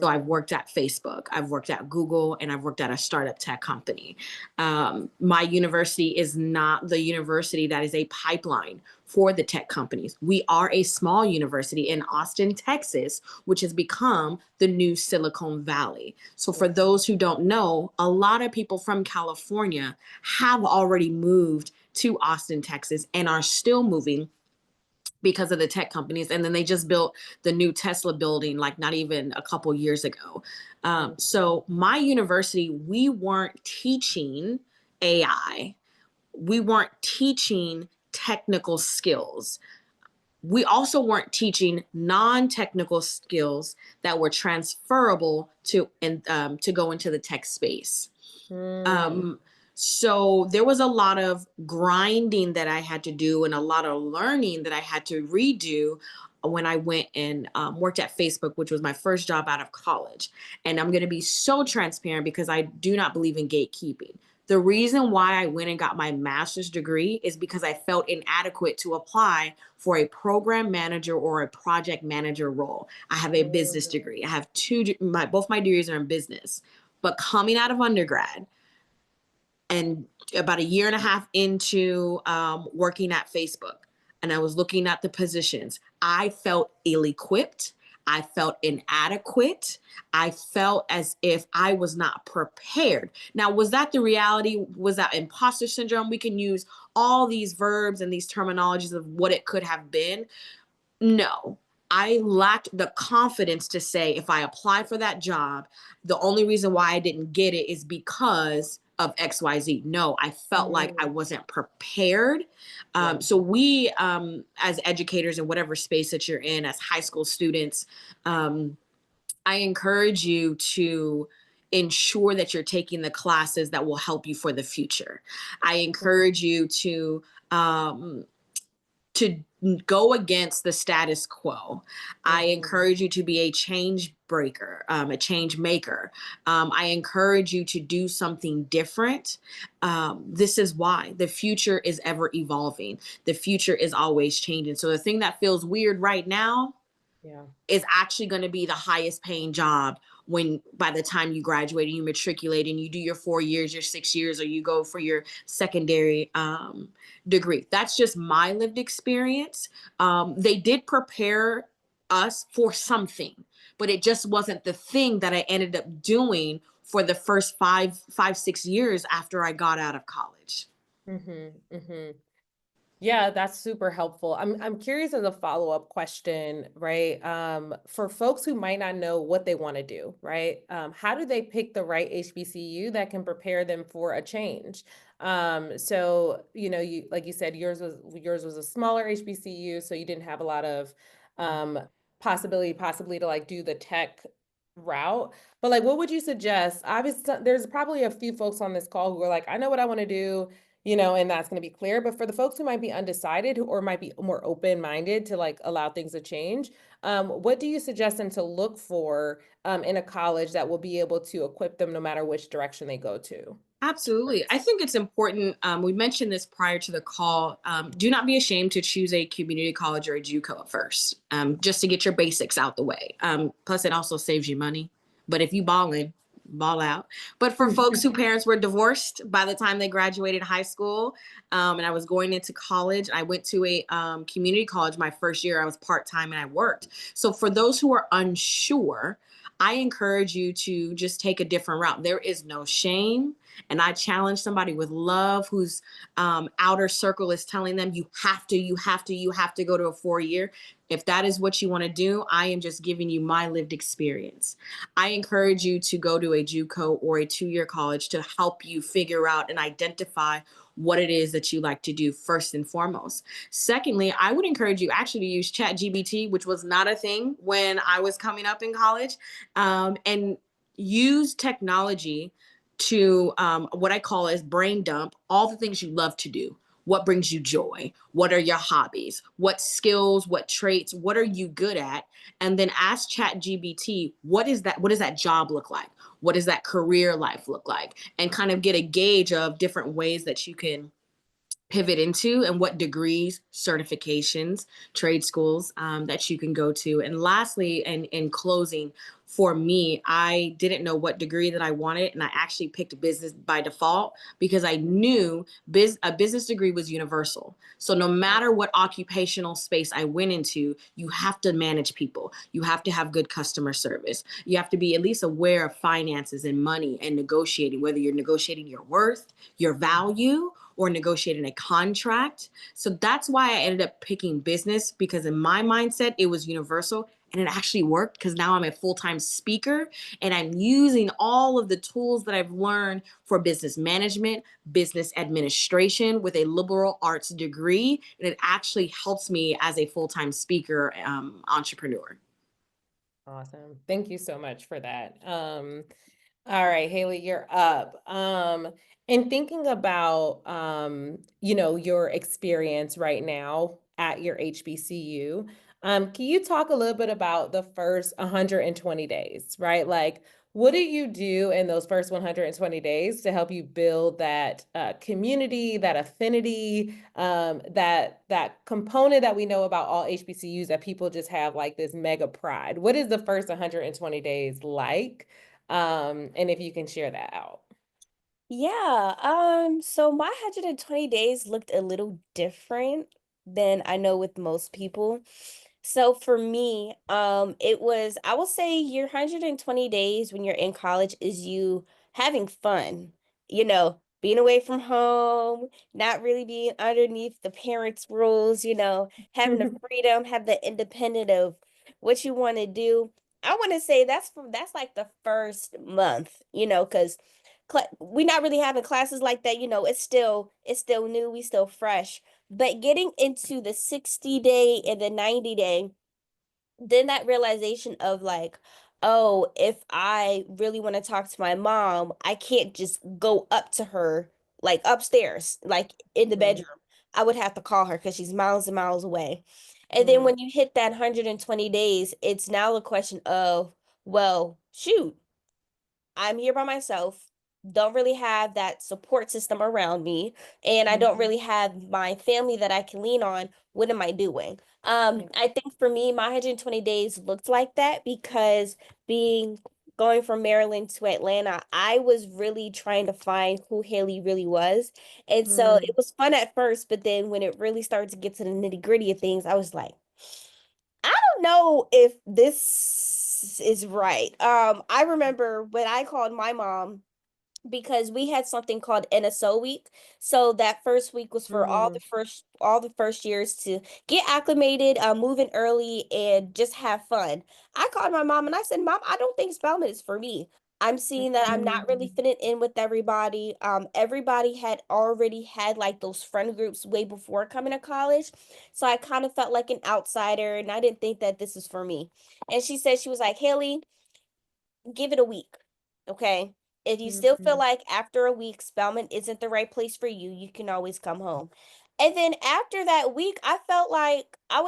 So I've worked at Facebook, I've worked at Google, and I've worked at a startup tech company. My university is not the university that is a pipeline for the tech companies. We are a small university in Austin, Texas, which has become the new Silicon Valley. So for those who don't know, a lot of people from California have already moved to Austin, Texas, and are still moving because of the tech companies. And then they just built the new Tesla building, like not even a couple years ago. So my university, we weren't teaching AI. We weren't teaching technical skills. We also weren't teaching non-technical skills that were transferable to go into the tech space. So there was a lot of grinding that I had to do and a lot of learning that I had to redo when I went and worked at Facebook, which was my first job out of college. And I'm going to be so transparent because I do not believe in gatekeeping. The reason why I went and got my master's degree is because I felt inadequate to apply for a program manager or a project manager role. I have a business degree. I have both my degrees are in business. But coming out of undergrad, and about a year and a half into working at Facebook, and I was looking at the positions, I felt ill-equipped. I felt inadequate. I felt as if I was not prepared. Now, was that the reality? Was that imposter syndrome? We can use all these verbs and these terminologies of what it could have been. No, I lacked the confidence to say if I apply for that job, the only reason why I didn't get it is because of XYZ. No, I felt like I wasn't prepared. So we, as educators in whatever space that you're in, as high school students, I encourage you to ensure that you're taking the classes that will help you for the future. I encourage you to go against the status quo. I encourage you to be a change breaker, a change maker. I encourage you to do something different. This is why the future is ever evolving. The future is always changing. So the thing that feels weird right now is actually going to be the highest paying job when by the time you graduate and you matriculate and you do your 4 years, your 6 years, or you go for your secondary degree. That's just my lived experience. They did prepare us for something, but it just wasn't the thing that I ended up doing for the first 6 years after I got out of college. Yeah, that's super helpful. I'm curious as a follow-up question, right? For folks who might not know what they want to do, right? How do they pick the right HBCU that can prepare them for a change? So, you like you said, yours was a smaller HBCU, so you didn't have a lot of um possibly to like do the tech route. But like what would you suggest? Obviously, there's probably a few folks on this call who are like, I know what I want to do, and that's going to be clear. But for the folks who might be undecided or might be more open-minded to like allow things to change, what do you suggest them to look for in a college that will be able to equip them no matter which direction they go to? Absolutely. I think it's important. We mentioned this prior to the call. Do not be ashamed to choose a community college or a JUCO at first, just to get your basics out the way. Plus, it also saves you money. But if you ball out. But for folks whose parents were divorced by the time they graduated high school, and I was going into college, I went to a community college my first year. I was part-time and I worked. So for those who are unsure, I encourage you to just take a different route. There is no shame. And I challenge somebody with love whose outer circle is telling them you have to go to a 4-year. If that is what you want to do, I am just giving you my lived experience. I encourage you to go to a JUCO or a 2-year college to help you figure out and identify what it is that you like to do first and foremost. Secondly, I would encourage you actually to use ChatGPT, which was not a thing when I was coming up in college, and use technology to what I call as brain dump all the things you love to do. What brings you joy? What are your hobbies? What skills, what traits, what are you good at? And then ask ChatGPT, what does that job look like? What does that career life look like? And kind of get a gauge of different ways that you can pivot into and what degrees, certifications, trade schools that you can go to. And lastly, and in closing, for me, I didn't know what degree that I wanted, and I actually picked business by default because I knew a business degree was universal. So no matter what occupational space I went into, you have to manage people. You have to have good customer service. You have to be at least aware of finances and money and negotiating, whether you're negotiating your worth, your value, or negotiating a contract. So that's why I ended up picking business, because in my mindset, it was universal and it actually worked because now I'm a full-time speaker and I'm using all of the tools that I've learned for business management, business administration with a liberal arts degree. And it actually helps me as a full-time speaker, entrepreneur. Awesome. Thank you so much for that. All right, Haley, you're up. In thinking about your experience right now at your HBCU, can you talk a little bit about the first 120 days, right? Like, what do you do in those first 120 days to help you build that community, that affinity, that component that we know about all HBCUs that people just have like this mega pride? What is the first 120 days like? And if you can share that out. Yeah, so my 120 days looked a little different than I know with most people. So for me, I will say your 120 days when you're in college is you having fun, being away from home, not really being underneath the parents' rules, having the freedom, have the independent of what you want to do. I want to say that's like the first month, because we not really having classes like that, it's still new, we still fresh. But getting into the 60-day and the 90-day, then that realization of like, oh, if I really want to talk to my mom, I can't just go up to her like upstairs, like in the Mhm. bedroom. I would have to call her because she's miles and miles away. And then Mhm. when you hit that 120 days, it's now a question of, well, shoot, I'm here by myself, don't really have that support system around me, and I don't really have my family that I can lean on. What am I doing? Yeah. I think for me, my 120 days looked like that because being going from Maryland to Atlanta, I was really trying to find who Haley really was. And so it Mm. was fun at first, but then when it really started to get to the nitty-gritty of things, I was like, I don't know if this is right. I remember when I called my mom because we had something called NSO week. So that first week was for all the first years to get acclimated, move in early and just have fun. I called my mom and I said, "Mom, I don't think Spelman is for me. I'm seeing that I'm not really fitting in with everybody. Everybody had already had like those friend groups way before coming to college. So I kind of felt like an outsider and I didn't think that this is for me." And she said, she was like, "Haley, give it a week. Okay. If you still feel like after a week Spelman isn't the right place for you, you can always come home." And then after that week, I felt like I'm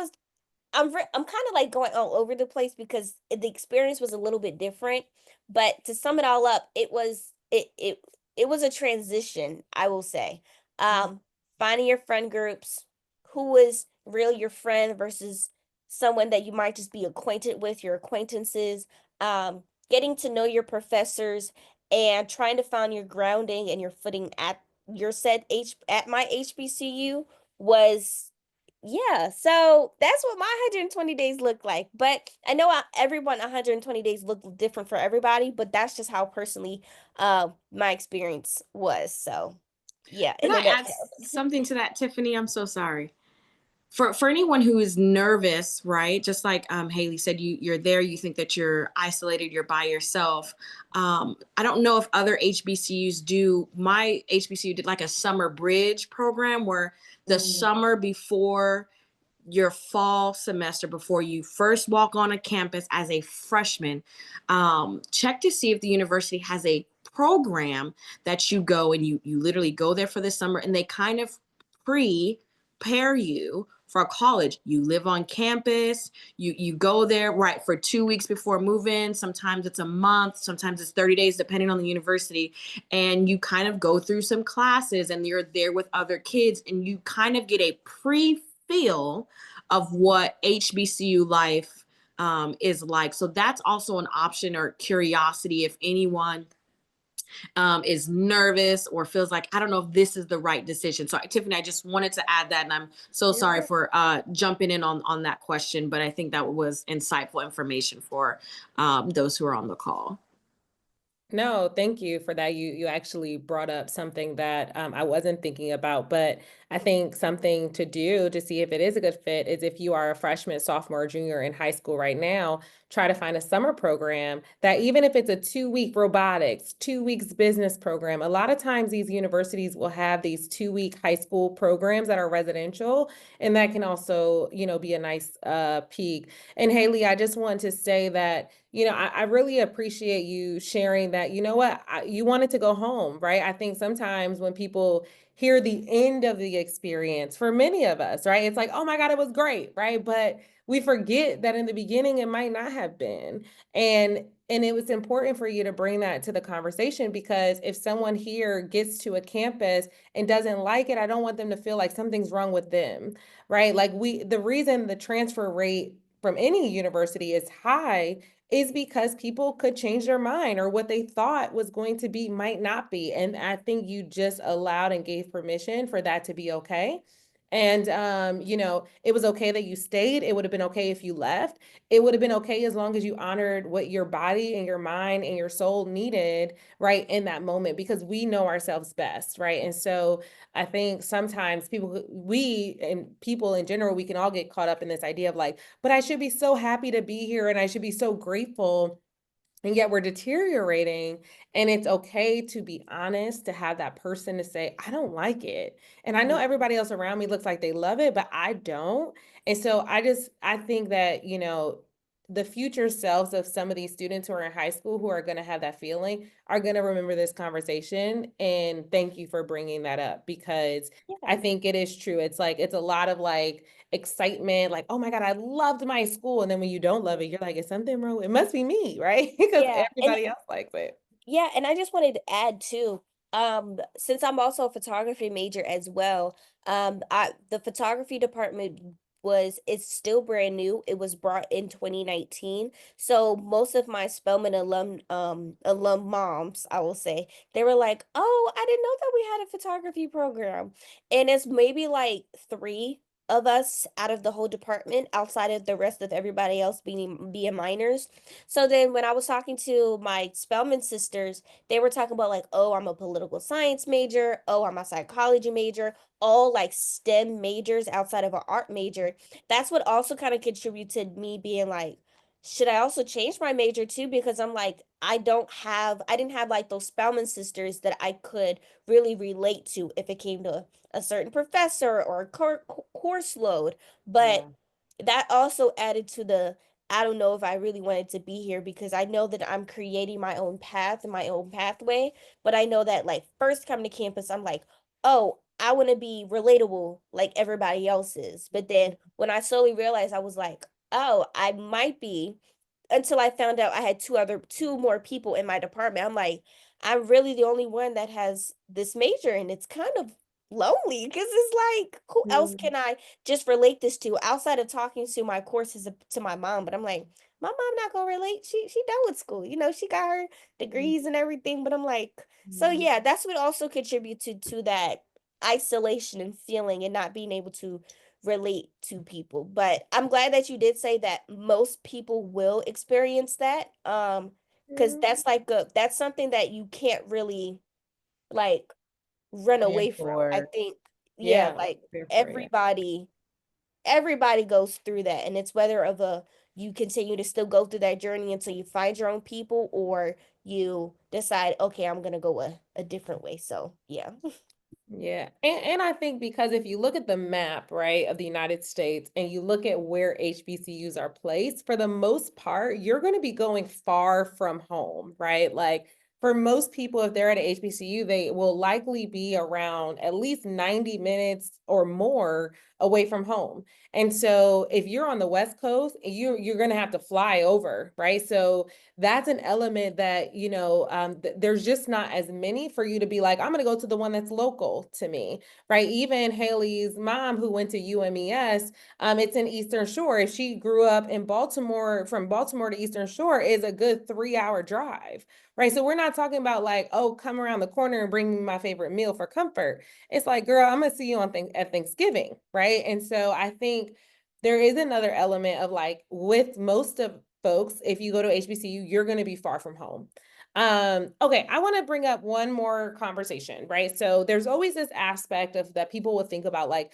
kind of like going all over the place because the experience was a little bit different. But to sum it all up, it was a transition, I will say. Um, Finding your friend groups, who was really your friend versus someone that you might just be acquainted with, your acquaintances, getting to know your professors and trying to find your grounding and your footing at your said at my HBCU was, yeah, so that's what my 120 days look like. But I know everyone 120 days look different for everybody, but that's just how personally my experience was. So yeah, Can in a I add nutshell. something to that, Tiffany? I'm so sorry. For anyone who is nervous, right? Just like Haley said, you're there, you think that you're isolated, you're by yourself. I don't know if other HBCUs do. My HBCU did like a summer bridge program where the summer before your fall semester, before you first walk on a campus as a freshman, check to see if the university has a program that you go and you literally go there for the summer and they kind of prepare you for college. You live on campus, you go there right for 2 weeks before move in. Sometimes it's a month, sometimes it's 30 days, depending on the university. And you kind of go through some classes and you're there with other kids and you kind of get a feel of what HBCU life is like. So that's also an option or curiosity if anyone is nervous or feels like, I don't know if this is the right decision. So Tiffany, I just wanted to add that. And I'm so sorry for jumping in on that question, but I think that was insightful information for those who are on the call. No, thank you for that. You actually brought up something that I wasn't thinking about, but I think something to do to see if it is a good fit is if you are a freshman, sophomore, or junior in high school right now, try to find a summer program that even if it's a 2-week robotics, 2 weeks business program, a lot of times these universities will have these 2-week high school programs that are residential, and that can also, be a nice peak. And Haley, I just want to say that I really appreciate you sharing that, you wanted to go home, right? I think sometimes when people hear the end of the experience, for many of us, right, it's like, oh my God, it was great, right? But we forget that in the beginning, it might not have been. And it was important for you to bring that to the conversation because if someone here gets to a campus and doesn't like it, I don't want them to feel like something's wrong with them, right? Like the reason the transfer rate from any university is high is because people could change their mind or what they thought was going to be might not be. And I think you just allowed and gave permission for that to be okay. And it was okay that you stayed. It would have been okay if you left. It would have been okay as long as you honored what your body and your mind and your soul needed, right, in that moment, because we know ourselves best, right? And so I think sometimes we and people in general, we can all get caught up in this idea of like, but I should be so happy to be here and I should be so grateful. And yet we're deteriorating. And it's okay to be honest, to have that person to say, I don't like it. And I know everybody else around me looks like they love it, but I don't. And so I think that, the future selves of some of these students who are in high school who are going to have that feeling are going to remember this conversation. And thank you for bringing that up because I think it is true. It's like, it's a lot of like, excitement, like, oh my God, I loved my school. And then when you don't love it, you're like, is something wrong? It must be me, right? Because Yeah, and everybody else likes it. yeah, and I just wanted to add too, since I'm also a photography major as well, the photography department it's still brand new. It was brought in 2019. So most of my Spelman alum moms, I will say, they were like, "Oh, I didn't know that we had a photography program." And it's maybe like three of us out of the whole department outside of the rest of everybody else being minors. So then when I was talking to my Spelman sisters, they were talking about like, oh, I'm a political science major, oh, I'm a psychology major, all like STEM majors outside of an art major. That's what also kind of contributed me being like, should I also change my major too? Because I'm like, I didn't have like those Spelman sisters that I could really relate to if it came to a certain professor or a course load. But Yeah. that also added to the, I don't know if I really wanted to be here because I know that I'm creating my own path and my own pathway. But I know that like first coming to campus, I'm like, oh, I want to be relatable like everybody else is. But then when I slowly realized, I was like, oh, I might be, until I found out I had two more people in my department. I'm like, I'm really the only one that has this major, and it's kind of lonely because it's like, who else Mm, can I just relate this to outside of talking to my courses to my mom? But I'm like, my mom not gonna relate. She done with school, she got her degrees and everything. But I'm like, so mm, yeah, that's what also contributed to that isolation and feeling and not being able to relate to people. But I'm glad that you did say that most people will experience that. Because mm. that's something that you can't really like run Plan away from. I for. think, yeah, Yeah, like fair for it. everybody goes through that. And it's whether of a you continue to still go through that journey until you find your own people, or you decide, okay, I'm gonna go a different way. So yeah. Yeah. And I think because if you look at the map, right, of the United States and you look at where HBCUs are placed, for the most part, you're going to be going far from home, right? Like for most people, if they're at an HBCU, they will likely be around at least 90 minutes or more away from home. And so if you're on the West Coast, you're going to have to fly over, right? So that's an element that, there's just not as many for you to be like, I'm going to go to the one that's local to me, right? Even Haley's mom, who went to UMES, it's in Eastern Shore. If she grew up in Baltimore, from Baltimore to Eastern Shore is a good 3-hour drive, right? So we're not talking about like, oh, come around the corner and bring me my favorite meal for comfort. It's like, girl, I'm going to see you at Thanksgiving, right? And so I think there is another element of like with most of folks, if you go to HBCU, you're going to be far from home. Okay, I want to bring up one more conversation, right? So there's always this aspect of that people will think about like,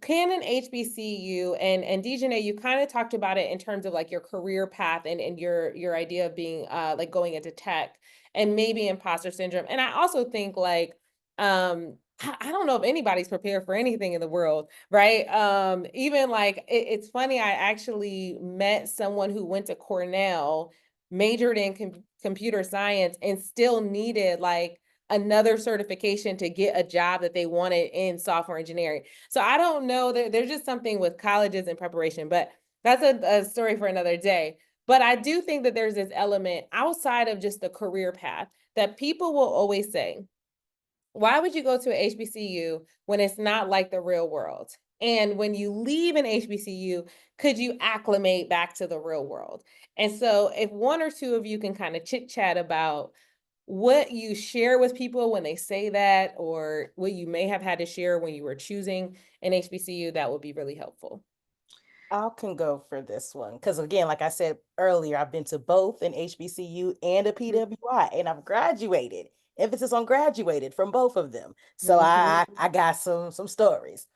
can an HBCU and Dejanay, you kind of talked about it in terms of like your career path and your idea of being like going into tech and maybe imposter syndrome. And I also think like I don't know if anybody's prepared for anything in the world, right? Even like it's funny, I actually met someone who went to Cornell, majored in computer science, and still needed like another certification to get a job that they wanted in software engineering. So I don't know that there's just something with colleges and preparation, but that's a story for another day. But I do think that there's this element outside of just the career path that people will always say, why would you go to an HBCU when it's not like the real world? And when you leave an HBCU, could you acclimate back to the real world? And so, if one or two of you can kind of chit chat about what you share with people when they say that, or what you may have had to share when you were choosing an HBCU, that would be really helpful. I can go for this one because, again, like I said earlier, I've been to both an HBCU and a PWI, and I've graduated. Emphasis on graduated from both of them. So Mhm. I got some stories.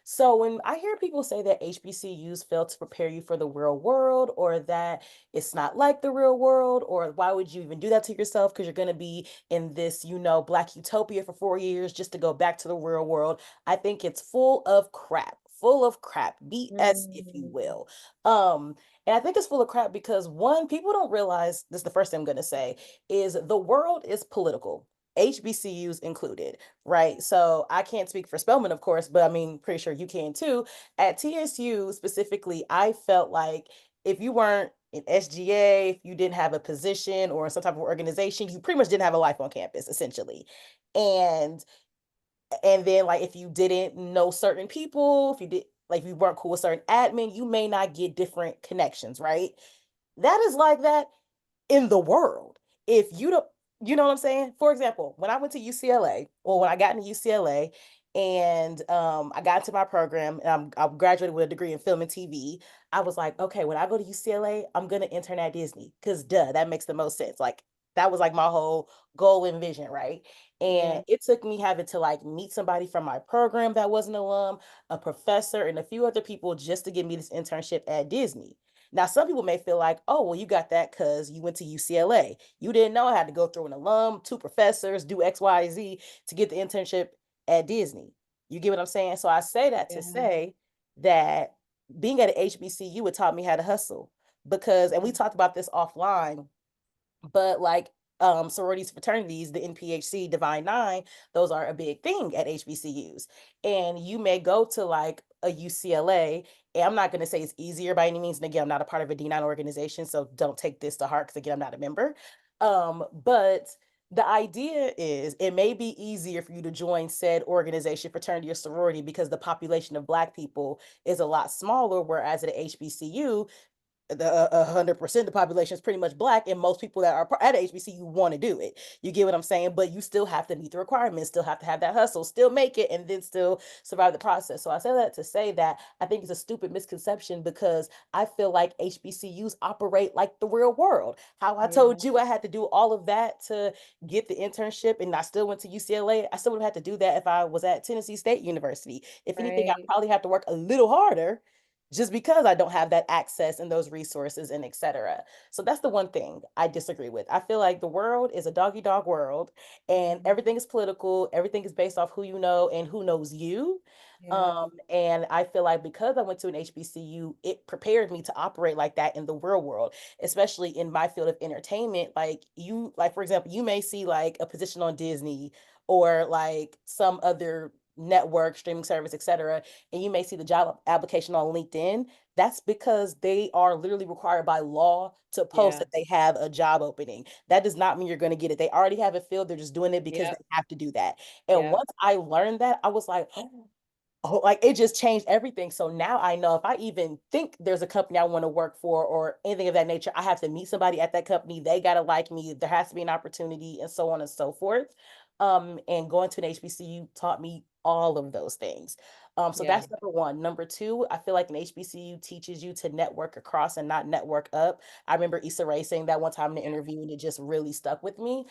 So when I hear people say that HBCUs fail to prepare you for the real world, or that it's not like the real world, or why would you even do that to yourself? Because you're going to be in this, Black utopia for 4 years just to go back to the real world. I think it's full of crap, BS, if you Mm. will. Um, and I think it's full of crap because one, people don't realize this is the first thing I'm going to say is the world is political. HBCUs included, right? So I can't speak for Spelman, of course, but I mean, pretty sure you can too. At TSU specifically, I felt like if you weren't in SGA, if you didn't have a position or some type of organization, you pretty much didn't have a life on campus, essentially. And and then like if you didn't know certain people, if you did like if you weren't cool with certain admin, you may not get different connections, right? That is like that in the world. If you don't, you know what I'm saying? For example, when I went to UCLA, or when I got into UCLA, And I got into my program and I graduated with a degree in film and TV. I was like, okay, when I go to UCLA, I'm gonna intern at Disney because duh, that makes the most sense. Like that was like my whole goal and vision, right? Yeah. And it took me having to like meet somebody from my program that was an alum, a professor, and a few other people just to give me this internship at Disney. Now, some people may feel like, oh, well, you got that because you went to UCLA. You didn't know I had to go through an alum, two professors, do X, Y, Z to get the internship at Disney. You get what I'm saying? So I say that to Yeah. say that being at an HBCU, it taught me how to hustle because, and we talked about this offline, but like sororities, fraternities, the NPHC, Divine Nine, those are a big thing at HBCUs. And you may go to like a UCLA, and I'm not going to say it's easier by any means. And again, I'm not a part of a D9 organization, so don't take this to heart because again, I'm not a member. But the idea is it may be easier for you to join said organization, fraternity, or sorority because the population of Black people is a lot smaller, whereas at a HBCU, the 100% the population is pretty much Black, and most people that are at HBCU want to do it. You get what I'm saying? But you still have to meet the requirements, still have to have that hustle, still make it, and then still survive the process. So I say that to say that I think it's a stupid misconception because I feel like HBCUs operate like the real world. How I Yeah. told you I had to do all of that to get the internship, and I still went to UCLA. I still would have had to do that if I was at Tennessee State University. If anything, I Right. probably have to work a little harder just because I don't have that access and those resources and etc. So that's the one thing I disagree with. I feel like the world is a doggy dog world and everything is political, everything is based off who you know and who knows you. Yeah. And I feel like because I went to an HBCU, it prepared me to operate like that in the real world, especially in my field of entertainment. Like you, like for example, you may see like a position on Disney or like some other network, streaming service, etc, and you may see the job application on LinkedIn. That's because they are literally required by law to post Yeah. that they have a job opening. That does not mean you're going to get it. They already have it filled. They're just doing it because Yep. they have to do that. And Yep. once I learned that, I was like, oh, like it just changed everything. So now I know if I even think there's a company I want to work for or anything of that nature, I have to meet somebody at that company. They got to like me. There has to be an opportunity and so on and so forth. And going to an HBCU taught me all of those things. So Yeah. that's number one. Number two, I feel like an HBCU teaches you to network across and not network up. I remember Issa Rae saying that one time in the interview, and it just really stuck with me.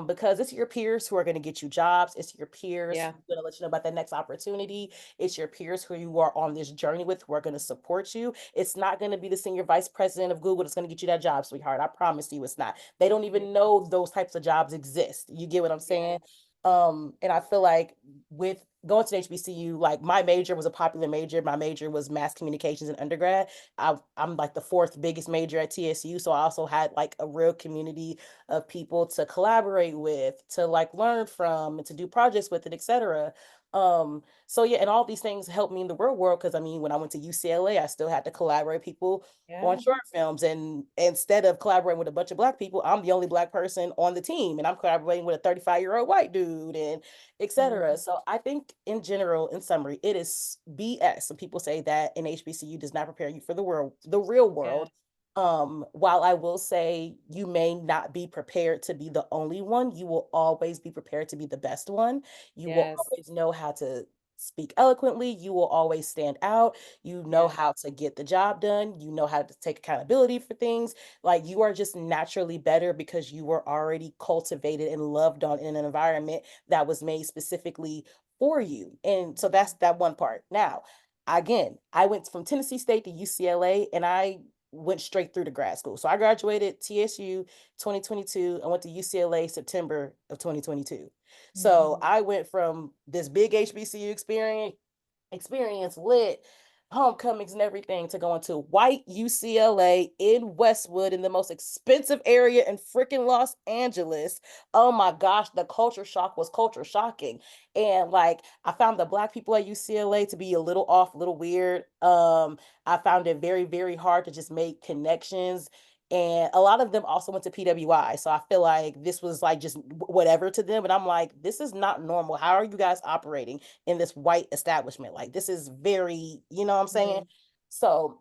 Because it's your peers who are going to get you jobs. It's your peers Yeah. who are going to let you know about that next opportunity. It's your peers who you are on this journey with who are going to support you. It's not going to be the senior vice president of Google that's going to get you that job, sweetheart. I promise you it's not. They don't Yeah. even know those types of jobs exist. You get what I'm Yeah. saying? And I feel like with going to HBCU, like my major was a popular major. My major was mass communications in undergrad. I'm like the fourth biggest major at TSU. So I also had like a real community of people to collaborate with, to like learn from, and to do projects with it, etc. So yeah, and all these things helped me in the real world because I mean, when I went to UCLA, I still had to collaborate with people on Yeah. short films, and instead of collaborating with a bunch of Black people, I'm the only Black person on the team, and I'm collaborating with a 35-year-old white dude, and etc. Mhm. So I think in general, in summary, it is BS. Some people say that an HBCU does not prepare you for the world, the real Yeah. world. While I will say you may not be prepared to be the only one, you will always be prepared to be the best one. You will Yes. always know how to speak eloquently. You will always stand out. You know Yeah. how to get the job done. You know how to take accountability for things. Like you are just naturally better because you were already cultivated and loved on in an environment that was made specifically for you. And so that's that one part. Now, again, I went from Tennessee State to UCLA and I went straight through to grad school. So I graduated TSU 2022. I went to UCLA September of 2022. So Mhm. I went from this big HBCU experience lit homecomings and everything to going to white UCLA in Westwood in the most expensive area in freaking Los Angeles. Oh my gosh, the culture shock was culture shocking. And like I found the Black people at UCLA to be a little off, a little weird. I found it very, very hard to just make connections. And a lot of them also went to PWI. So I feel like this was like just whatever to them. And I'm like, this is not normal. How are you guys operating in this white establishment? Like, this is very, you know what I'm saying? Mhm. So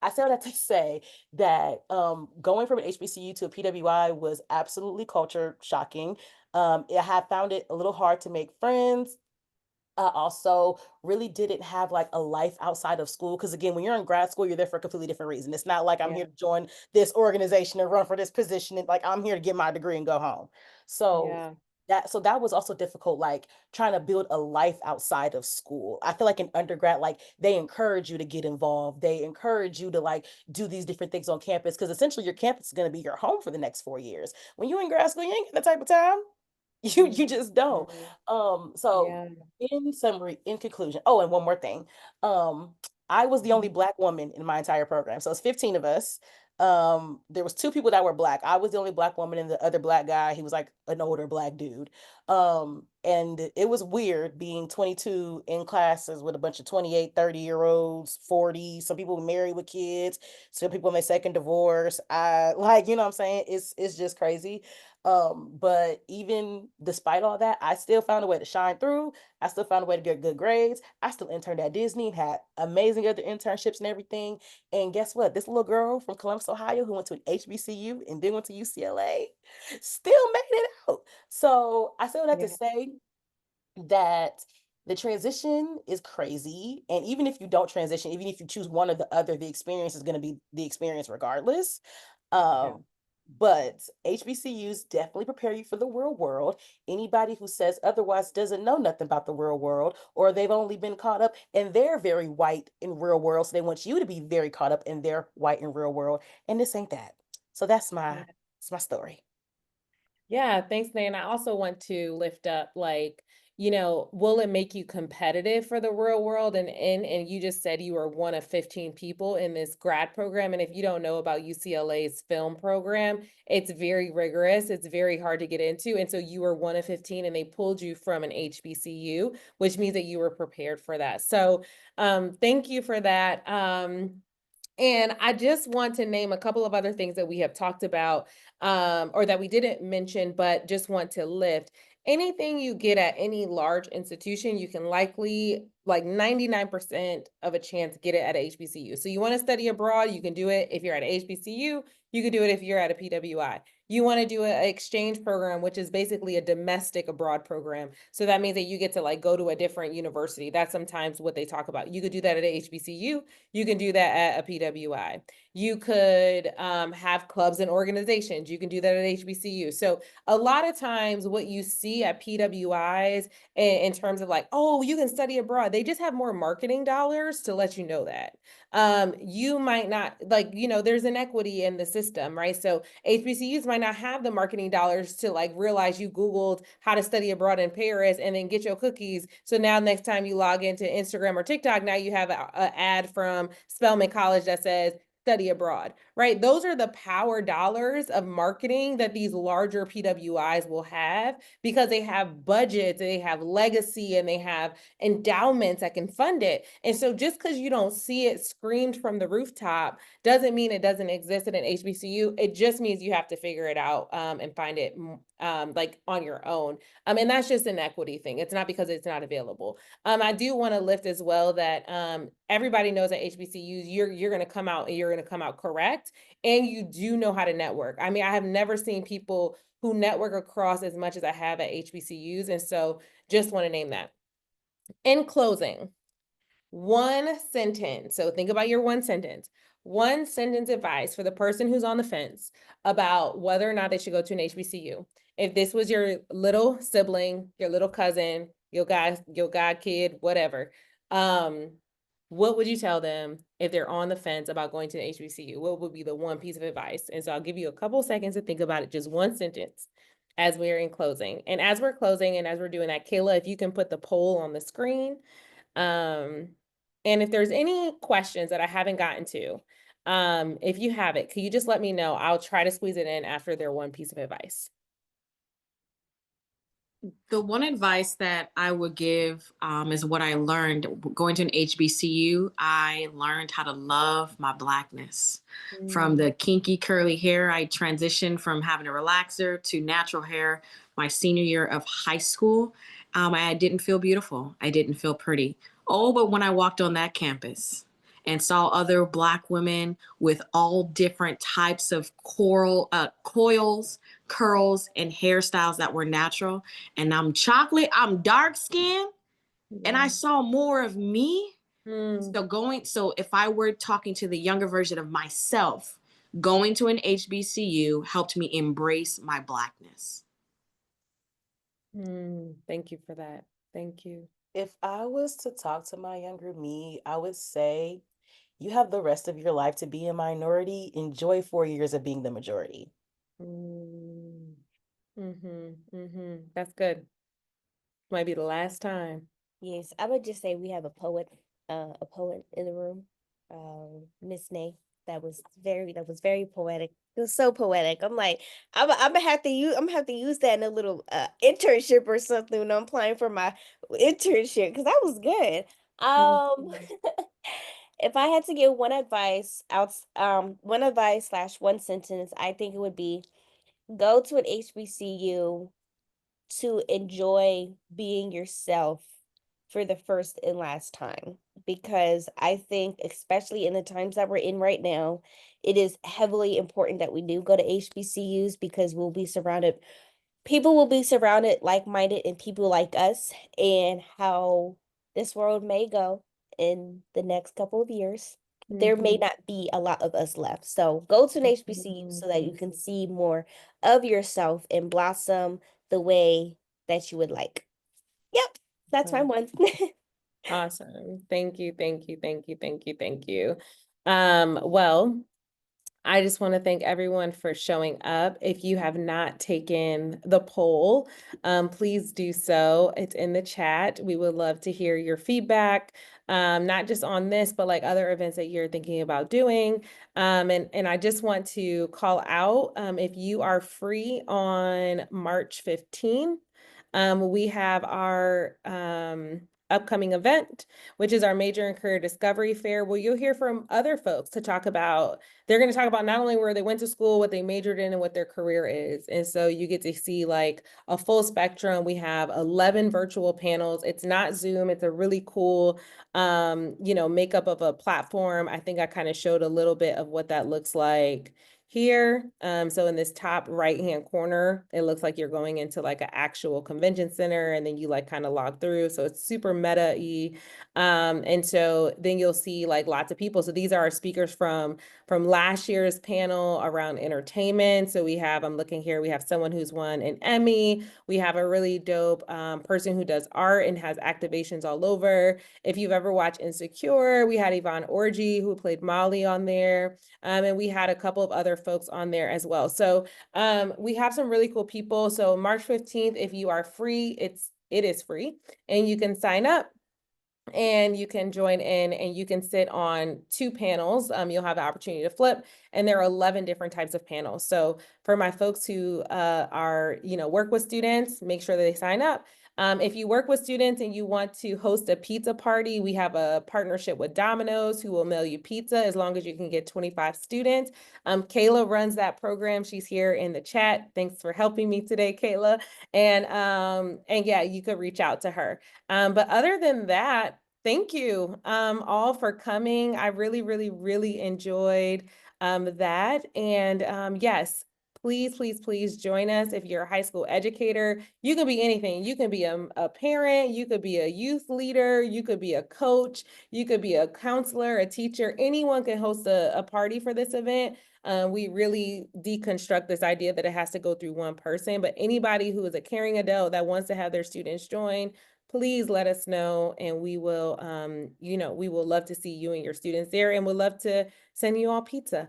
I say that to say that going from an HBCU to a PWI was absolutely culture shocking. I have found it a little hard to make friends. I also really didn't have like a life outside of school. Because again, when you're in grad school, you're there for a completely different reason. It's not like I'm Yeah. here to join this organization and run for this position. And like I'm here to get my degree and go home. So Yeah. that was also difficult, like trying to build a life outside of school. I feel like in undergrad, like they encourage you to get involved. They encourage you to like do these different things on campus because essentially your campus is going to be your home for the next 4 years. When you're in grad school, you ain't getting the type of time. You just don't. Mhm. So Yeah. in summary, in conclusion, oh, and one more thing. Um, I was the only Black woman in my entire program. So it's 15 of us. There was two people that were Black. I was the only Black woman, and the other Black guy, he was like an older Black dude. And it was weird being 22 in classes with a bunch of 28, 30-year-olds, 40, some people married with kids, some people in their second divorce. I like, you know what I'm saying? It's just crazy. But even despite all that, I still found a way to shine through. I still found a way to get good grades. I still interned at Disney and had amazing other internships and everything. And guess what? This little girl from Columbus, Ohio, who went to an HBCU and then went to UCLA, still made it out. So I still have to Yeah. say that the transition is crazy. And even if you don't transition, even if you choose one or the other, the experience is going to be the experience regardless. Yeah. Um, but HBCUs definitely prepare you for the real world. Anybody who says otherwise doesn't know nothing about the real world, or they've only been caught up in their very white and real world. So they want you to be very caught up in their white and real world. And this ain't that. So that's my story. Yeah, thanks, Nan. I also want to lift up, like, will it make you competitive for the real world? And you just said you were one of 15 people in this grad program. And if you don't know about UCLA's film program, it's very rigorous. It's very hard to get into. And so you were one of 15 and they pulled you from an HBCU, which means that you were prepared for that. So thank you for that. And I just want to name a couple of other things that we have talked about, or that we didn't mention, but just want to lift. Anything you get at any large institution, you can likely, like 99% of a chance, get it at a HBCU. So you want to study abroad, you can do it if you're at a HBCU. You can do it if you're at a PWI. You want to do an exchange program, which is basically a domestic abroad program. So that means that you get to like go to a different university. That's sometimes what they talk about. You could do that at a HBCU. You can do that at a PWI. You could have clubs and organizations. You can do that at HBCU. So a lot of times what you see at PWIs in terms of like, oh, you can study abroad, they just have more marketing dollars to let you know that. You might not, like, there's inequity in the system, right? So HBCUs might not have the marketing dollars to like realize you Googled how to study abroad in Paris and then get your cookies. So now next time you log into Instagram or TikTok, now you have an ad from Spelman College that says study abroad, right? Those are the power dollars of marketing that these larger PWIs will have because they have budgets, they have legacy, and they have endowments that can fund it. And so just because you don't see it screamed from the rooftop doesn't mean it doesn't exist at an HBCU. It just means you have to figure it out and find it like on your own. And that's just an equity thing. It's not because it's not available. I do want to lift as well that everybody knows at HBCUs, you're going to come out and you're going to come out correct, and you do know how to network. I mean, I have never seen people who network across as much as I have at HBCUs, and so just want to name that. In closing, one sentence. So think about your one sentence. One sentence advice for the person who's on the fence about whether or not they should go to an HBCU. If this was your little sibling, your little cousin, your god kid, whatever, what would you tell them if they're on the fence about going to an HBCU? What would be the one piece of advice? And so I'll give you a couple seconds to think about it, just one sentence as we're in closing. And as we're closing and as we're doing that, Kayla, if you can put the poll on the screen. And if there's any questions that I haven't gotten to, if you have it, can you just let me know? I'll try to squeeze it in after their one piece of advice. The one advice that I would give is what I learned going to an HBCU. I learned how to love my Blackness. From the kinky curly hair, I transitioned from having a relaxer to natural hair my senior year of high school. I didn't feel beautiful. I didn't feel pretty. Oh, but when I walked on that campus and saw other Black women with all different types of coils, curls, and hairstyles that were natural, and I'm chocolate, I'm dark skinned, And I saw more of me. Mm. So if I were talking to the younger version of myself, going to an HBCU helped me embrace my Blackness. Thank you for that. Thank you. If I was to talk to my younger me, I would say, you have the rest of your life to be a minority. Enjoy 4 years of being the majority. Mm. That's good. Might be the last time. Yes, I would just say we have a poet in the room, Miss Nay. That was very poetic. It was so poetic. I'm like, I'm gonna have to use that in a little internship or something when I'm applying for my internship because that was good. Um, Mhm. if I had to give one advice slash one sentence, I think it would be go to an HBCU to enjoy being yourself for the first and last time. Because I think, especially in the times that we're in right now, it is heavily important that we do go to HBCUs because people will be surrounded like-minded and people like us, and how this world may go in the next couple of years. There may Mhm. not be a lot of us left. So go to an HBCU so that you Mhm. can see more of yourself and blossom the way that you would like. Yep, that's my one. Awesome. Thank you, thank you, thank you, thank you, thank you. Well, I just want to thank everyone for showing up. If you have not taken the poll, please do so. It's in the chat. We would love to hear your feedback, not just on this, but like other events that you're thinking about doing. And I just want to call out, if you are free on March 15th, we have our upcoming event, which is our Major and Career Discovery Fair, where you'll hear from other folks to talk about, they're going to talk about not only where they went to school, what they majored in, and what their career is. And so you get to see like a full spectrum. We have 11 virtual panels. It's not Zoom. It's a really cool, makeup of a platform. I think I kind of showed a little bit of what that looks like here. So in this top right-hand corner, it looks like you're going into like an actual convention center, and then you like kind of log through. So it's super meta-y. And so then you'll see like lots of people. So these are our speakers from last year's panel around entertainment. So we have, I'm looking here, we have someone who's won an Emmy. We have a really dope person who does art and has activations all over. If you've ever watched Insecure, we had Yvonne Orji who played Molly on there. And we had a couple of other folks on there as well. So we have some really cool people. So March 15th, if you are free, it is free, and you can sign up and you can join in and you can sit on 2 panels. You'll have the opportunity to flip, and there are 11 different types of panels. So for my folks who work with students, make sure that they sign up. If you work with students and you want to host a pizza party, we have a partnership with Domino's who will mail you pizza as long as you can get 25 students. Kayla runs that program. She's here in the chat. Thanks for helping me today, Kayla. And yeah, you could reach out to her. But other than that, thank you all for coming. I really, really, really enjoyed that. And yes, please, please, please join us. If you're a high school educator, you can be anything. You can be a parent, you could be a youth leader, you could be a coach, you could be a counselor, a teacher. Anyone can host a party for this event. We really deconstruct this idea that it has to go through one person, but anybody who is a caring adult that wants to have their students join, please let us know, and we will, we will love to see you and your students there, and we'd love to send you all pizza.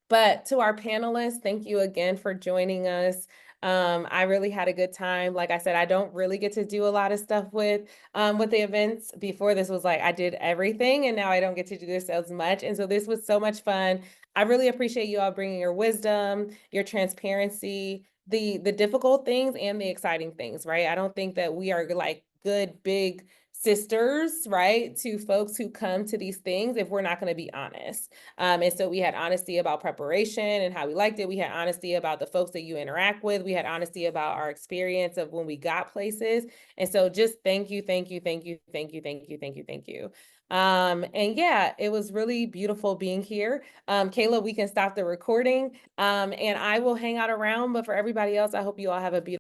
But to our panelists, thank you again for joining us. I really had a good time. Like I said, I don't really get to do a lot of stuff with the events. Before this was like I did everything, and now I don't get to do this as much. And so this was so much fun. I really appreciate you all bringing your wisdom, your transparency, the difficult things and the exciting things, right? I don't think that we are like good big sisters, right, to folks who come to these things if we're not going to be honest. And so we had honesty about preparation and how we liked it. We had honesty about the folks that you interact with. We had honesty about our experience of when we got places. And so just thank you, thank you, thank you, thank you, thank you, thank you, thank you. And yeah, it was really beautiful being here. Kayla, we can stop the recording and I will hang out around. But for everybody else, I hope you all have a beautiful